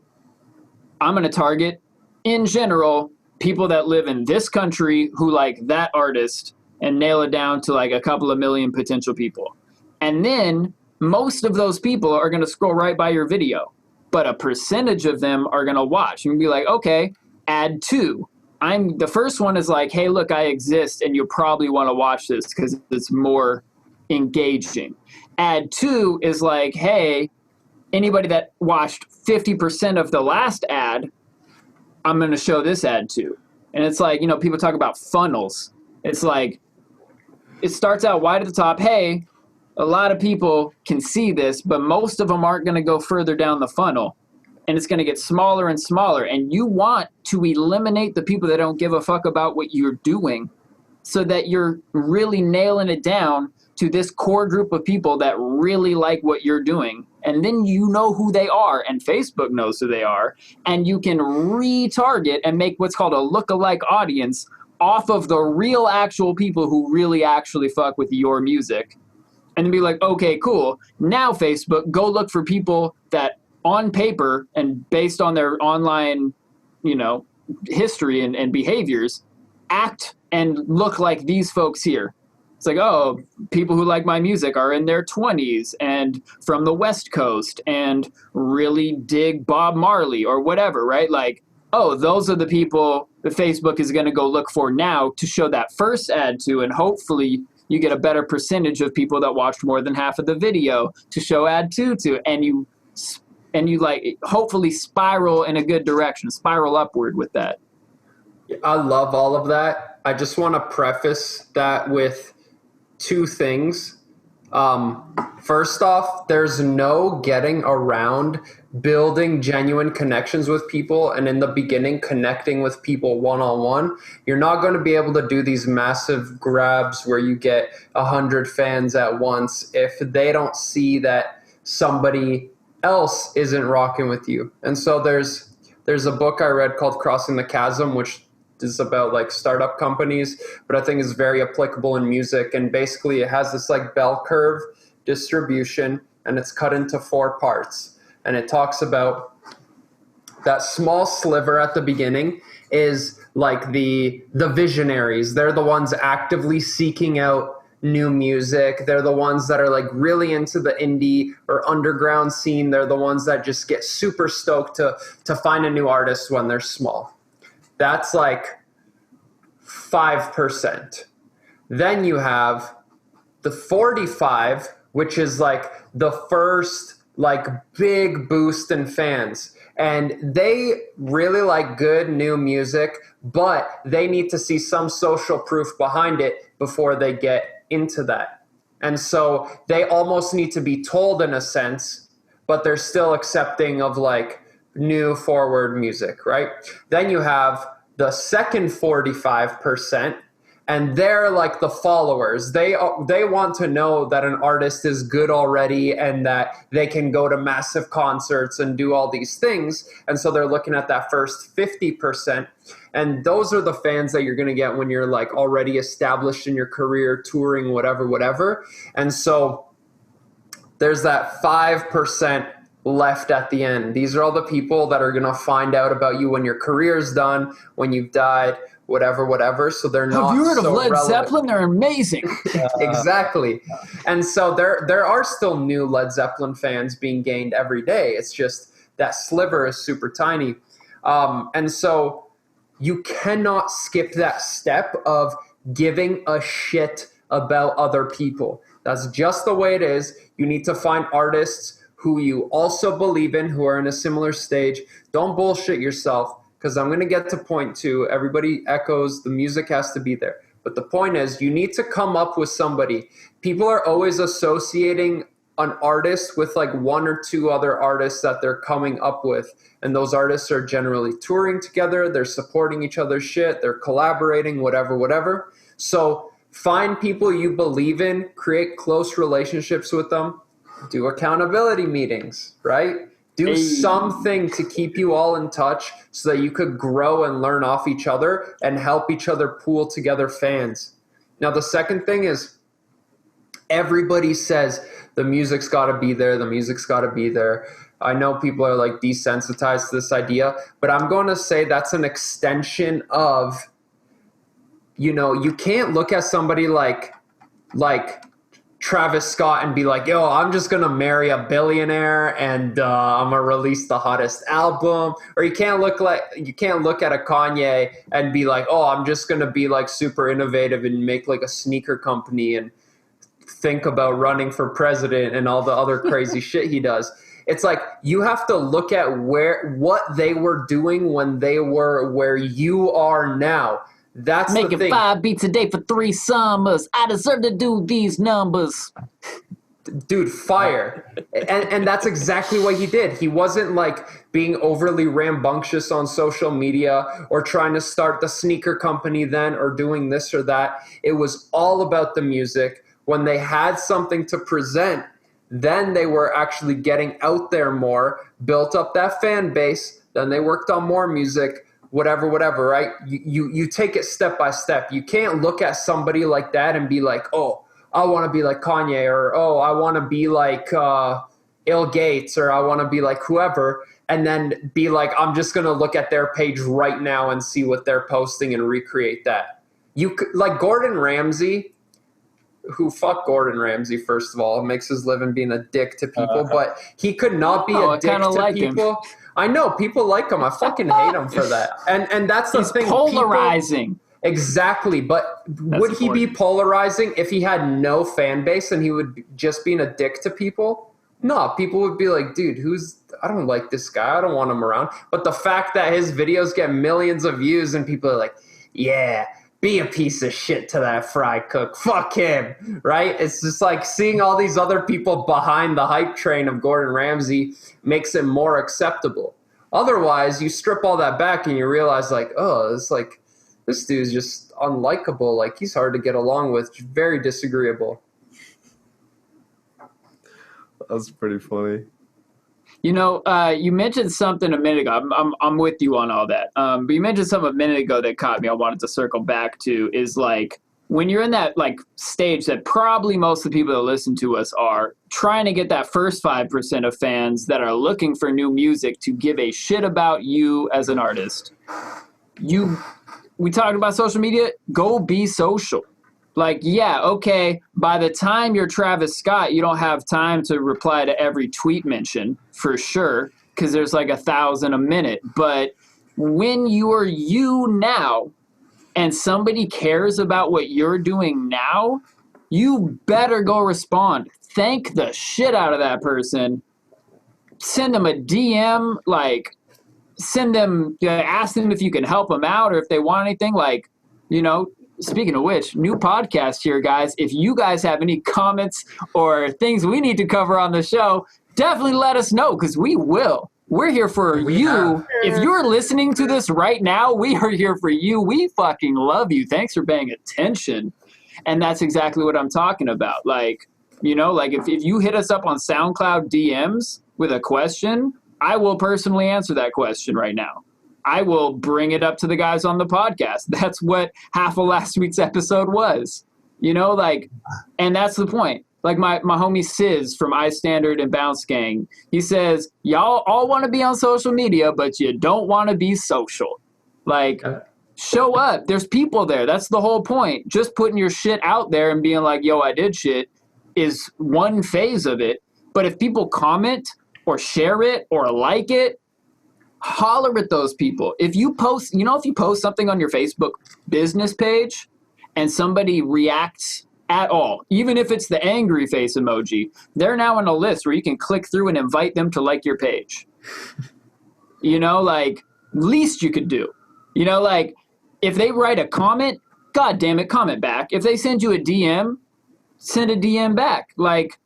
I'm going to target, in general, people that live in this country who like that artist and nail it down to like a couple of million potential people. And then most of those people are going to scroll right by your video, but a percentage of them are going to watch and be like, okay, add to. The first one is like, hey, look, I exist and you probably want to watch this because it's more engaging. Add to is like, hey, anybody that watched 50% of the last ad, I'm going to show this ad to. And it's like, people talk about funnels. It's like, it starts out wide at the top. Hey, a lot of people can see this, but most of them aren't going to go further down the funnel. And it's going to get smaller and smaller. And you want to eliminate the people that don't give a fuck about what you're doing so that you're really nailing it down to this core group of people that really like what you're doing. And then you know who they are, and Facebook knows who they are, and you can retarget and make what's called a lookalike audience off of the real actual people who really actually fuck with your music. And be like, okay, cool. Now Facebook, go look for people that on paper and based on their online, history and behaviors, act and look like these folks here. It's like, oh, people who like my music are in their 20s and from the West Coast and really dig Bob Marley or whatever, right? Like, oh, those are the people that Facebook is going to go look for now to show that first ad to, and hopefully you get a better percentage of people that watched more than half of the video to show ad to, and you like hopefully spiral in a good direction, spiral upward with that. I love all of that. I just want to preface that with two things. First off, there's no getting around building genuine connections with people, and in the beginning connecting with people one-on-one. You're not going to be able to do these massive grabs where you get 100 fans at once if they don't see that somebody else isn't rocking with you. And so there's a book I read called Crossing the Chasm, which is about like startup companies, but I think is very applicable in music. And basically it has this like bell curve distribution, and it's cut into 4 parts. And it talks about that small sliver at the beginning is like the visionaries. They're the ones actively seeking out new music. They're the ones that are like really into the indie or underground scene. They're the ones that just get super stoked to find a new artist when they're small. That's like 5%. Then you have the 45, which is like the first like big boost in fans. And they really like good new music, but they need to see some social proof behind it before they get into that. And so they almost need to be told in a sense, but they're still accepting of like new forward music, right? Then you have the second 45%, and they're like the followers. They want to know that an artist is good already and that they can go to massive concerts and do all these things. And so they're looking at that first 50%. And those are the fans that you're going to get when you're like already established in your career, touring, whatever. And so there's that 5% left at the end. These are all the people that are going to find out about you when your career's done, when you've died, whatever. So they're not. Have you heard of Led relevant. Zeppelin? They're amazing. Exactly. And so there are still new Led Zeppelin fans being gained every day. It's just that sliver is super tiny. And so you cannot skip that step of giving a shit about other people. That's just the way it is. You need to find artists who you also believe in, who are in a similar stage. Don't bullshit yourself, because I'm going to get to point two. Everybody echoes the music has to be there. But the point is, you need to come up with somebody. People are always associating an artist with like one or two other artists that they're coming up with. And those artists are generally touring together. They're supporting each other's shit. They're collaborating, whatever. So find people you believe in, create close relationships with them, do accountability meetings, right? Do something to keep you all in touch so that you could grow and learn off each other and help each other pool together fans. Now, the second thing is, everybody says the music's got to be there. The music's got to be there. I know people are like desensitized to this idea, but I'm going to say that's an extension of, you can't look at somebody like Travis Scott and be like, yo, I'm just going to marry a billionaire and I'm going to release the hottest album. Or you can't look at a Kanye and be like, oh, I'm just going to be like super innovative and make like a sneaker company and think about running for president and all the other crazy shit he does. It's like you have to look at what they were doing when they were where you are now. That's making the thing. 5 beats a day for 3 summers. I deserve to do these numbers. Dude, fire. And that's exactly what he did. He wasn't like being overly rambunctious on social media or trying to start the sneaker company then or doing this or that. It was all about the music. When they had something to present, then they were actually getting out there more, built up that fan base, then they worked on more music, whatever, right? You take it step by step. You can't look at somebody like that and be like, oh, I want to be like Kanye, or oh, I want to be like ill.Gates, or I want to be like whoever, and then be like, I'm just going to look at their page right now and see what they're posting and recreate that. Like Gordon Ramsay, who fuck Gordon Ramsay, first of all, makes his living being a dick to people, but he could not be a dick to like people. Him. I know people like him. I fucking hate him for that. And that's the thing. Polarizing. Exactly. But would he be polarizing if he had no fan base and he would just being a dick to people? No, people would be like, dude, I don't like this guy. I don't want him around. But the fact that his videos get millions of views and people are like, yeah, be a piece of shit to that fry cook. Fuck him, right? It's just like seeing all these other people behind the hype train of Gordon Ramsay makes it more acceptable. Otherwise, you strip all that back and you realize like, oh, it's like this dude's just unlikable. Like he's hard to get along with. Very disagreeable. That's pretty funny. You mentioned something a minute ago. I'm with you on all that. But you mentioned something a minute ago that caught me. I wanted to circle back to is like when you're in that like stage that probably most of the people that listen to us are trying to get that first 5% of fans that are looking for new music to give a shit about you as an artist. We talked about social media. Go be social. Like, yeah, okay, by the time you're Travis Scott, you don't have time to reply to every tweet mention, for sure, because there's like 1,000 a minute. But when you are you now and somebody cares about what you're doing now, you better go respond. Thank the shit out of that person. Send them a DM, like, ask them if you can help them out or if they want anything, like, speaking of which, new podcast here, guys. If you guys have any comments or things we need to cover on the show, definitely let us know because we will. We're here for you. If you're listening to this right now, we are here for you. We fucking love you. Thanks for paying attention. And that's exactly what I'm talking about. Like, if you hit us up on SoundCloud DMs with a question, I will personally answer that question right now. I will bring it up to the guys on the podcast. That's what half of last week's episode was, and that's the point. Like my homie Sizz from iStandard and Bounce Gang, he says, y'all all want to be on social media, but you don't want to be social. Like, show up. There's people there. That's the whole point. Just putting your shit out there and being like, yo, I did shit is one phase of it. But if people comment or share it or like it, holler at those people. If you post something on your Facebook business page and somebody reacts at all, even if it's the angry face emoji, they're now on a list where you can click through and invite them to like your page. You know, like, least you could do. You know, like, if they write a comment, God damn it, comment back. If they send you a DM, send a DM back. Like,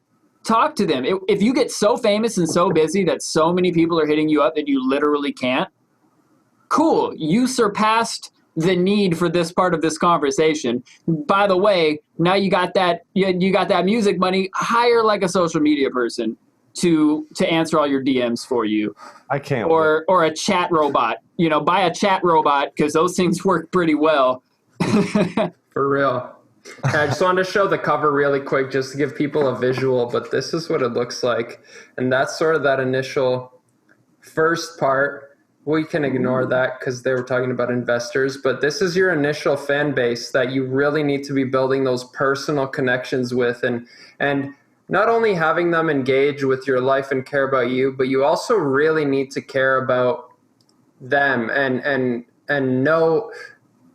talk to them. If you get so famous and so busy that so many people are hitting you up that you literally can't, cool. You surpassed the need for this part of this conversation. By the way, now you got that music money. Hire like a social media person to answer all your DMs for you. I can't. Or a chat robot. You know, buy a chat robot because those things work pretty well. For real. I just wanted to show the cover really quick just to give people a visual, but this is what it looks like. And that's sort of that initial first part. We can ignore that because they were talking about investors, but this is your initial fan base that you really need to be building those personal connections with, and not only having them engage with your life and care about you, but you also really need to care about them and know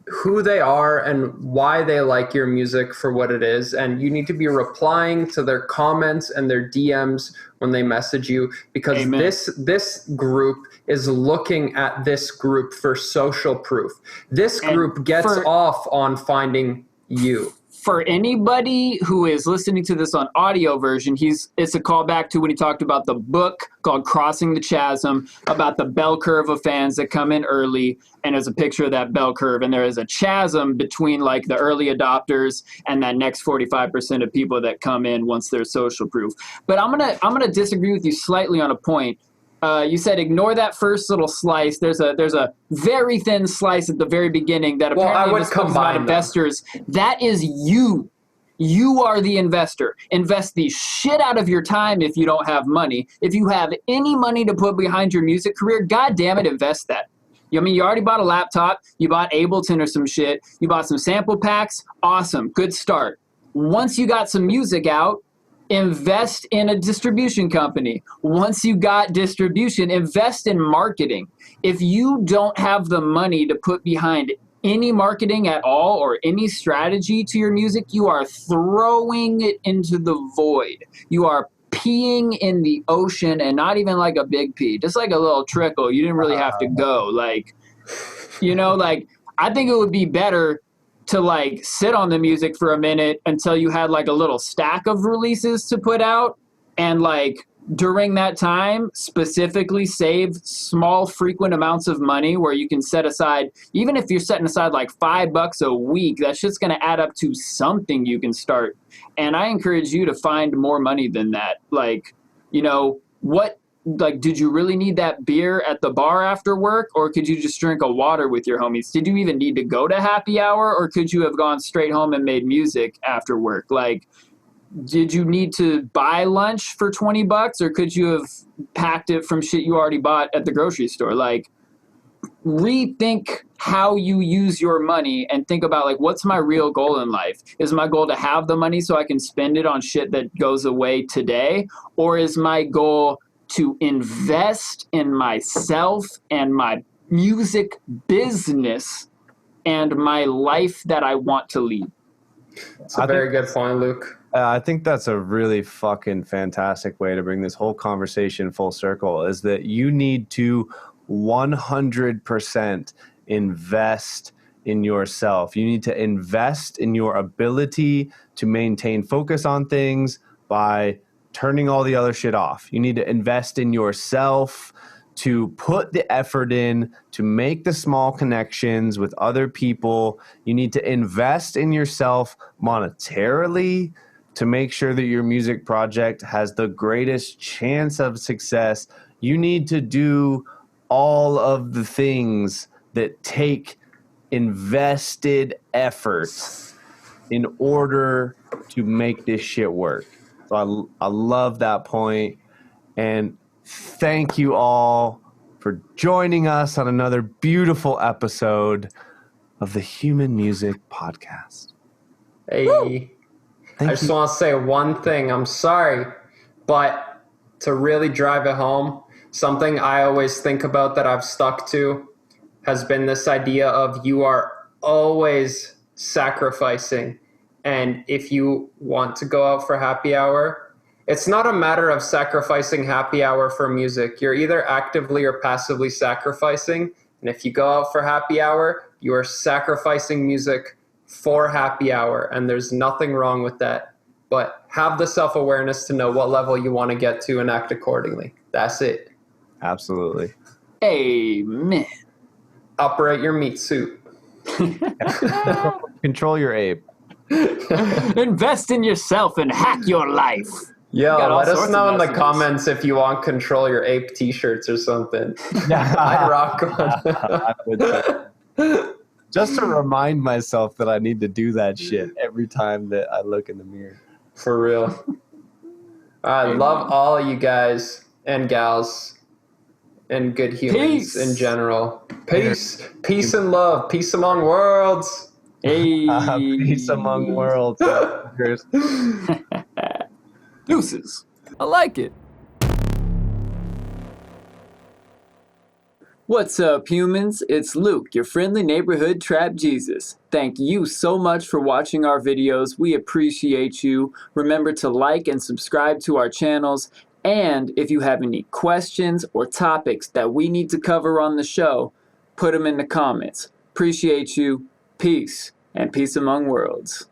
who they are and why they like your music for what it is. And you need to be replying to their comments and their DMs when they message you, because Amen. this group is looking at this group for social proof. This group gets off on finding you. For anybody who is listening to this on audio version, it's a callback to when he talked about the book called Crossing the Chasm, about the bell curve of fans that come in early, and there's a picture of that bell curve, and there is a chasm between like the early adopters and that next 45% of people that come in once they're social proof. But I'm gonna disagree with you slightly on a point. You said ignore that first little slice. There's a very thin slice at the very beginning that apparently just comes about investors. That is you. You are the investor. Invest the shit out of your time if you don't have money. If you have any money to put behind your music career, God damn it, invest that. I mean, you already bought a laptop. You bought Ableton or some shit. You bought some sample packs. Awesome. Good start. Once you got some music out, invest in a distribution company. Once you got distribution, invest in marketing. If you don't have the money to put behind any marketing at all or any strategy to your music, you are throwing it into the void. You are peeing in the ocean, and not even like a big pee, just like a little trickle. You didn't really have to go. Like, you know, like, I think it would be better to like sit on the music for a minute until you had like a little stack of releases to put out, and like during that time specifically save small frequent amounts of money where you can set aside, even if you're setting aside like $5 a week, that's just going to add up to something you can start. And I encourage you to find more money than that. Like, you know, did you really need that beer at the bar after work, or could you just drink a water with your homies? Did you even need to go to happy hour, or could you have gone straight home and made music after work? Like, did you need to buy lunch for $20, or could you have packed it from shit you already bought at the grocery store? Like, rethink how you use your money and think about like, what's my real goal in life? Is my goal to have the money so I can spend it on shit that goes away today? Or is my goal to invest in myself and my music business and my life that I want to lead? It's a very good point, Luke. I think that's a really fucking fantastic way to bring this whole conversation full circle, is that you need to 100% invest in yourself. You need to invest in your ability to maintain focus on things by turning all the other shit off. You need to invest in yourself to put the effort in, to make the small connections with other people. You need to invest in yourself monetarily to make sure that your music project has the greatest chance of success. You need to do all of the things that take invested effort in order to make this shit work. So I love that point. And thank you all for joining us on another beautiful episode of the Human Music Podcast. Hey, I just want to say one thing. I'm sorry, but to really drive it home, something I always think about that I've stuck to has been this idea of you are always sacrificing And if you want to go out for happy hour, it's not a matter of sacrificing happy hour for music. You're either actively or passively sacrificing. And if you go out for happy hour, you are sacrificing music for happy hour. And there's nothing wrong with that. But have the self-awareness to know what level you want to get to and act accordingly. That's it. Absolutely. Amen. Operate your meat suit. Control your ape. Invest in yourself and hack your life. Yo, Got all let us sorts know of in the messages. comments if you want Control Your Ape t-shirts or something. Yeah. I'd rock one. I would too. Just to remind myself that I need to do that shit every time that I look in the mirror. For real. I love all of you guys and gals and good humans Peace. in general. Peace. Peace and love. Peace among worlds. Hey. Peace among worlds. Deuces. I like it. What's up, humans? It's Luke, your friendly neighborhood Trap Jesus. Thank you so much for watching our videos. We appreciate you. Remember to like and subscribe to our channels. And if you have any questions or topics that we need to cover on the show, put them in the comments. Appreciate you. Peace and peace among worlds.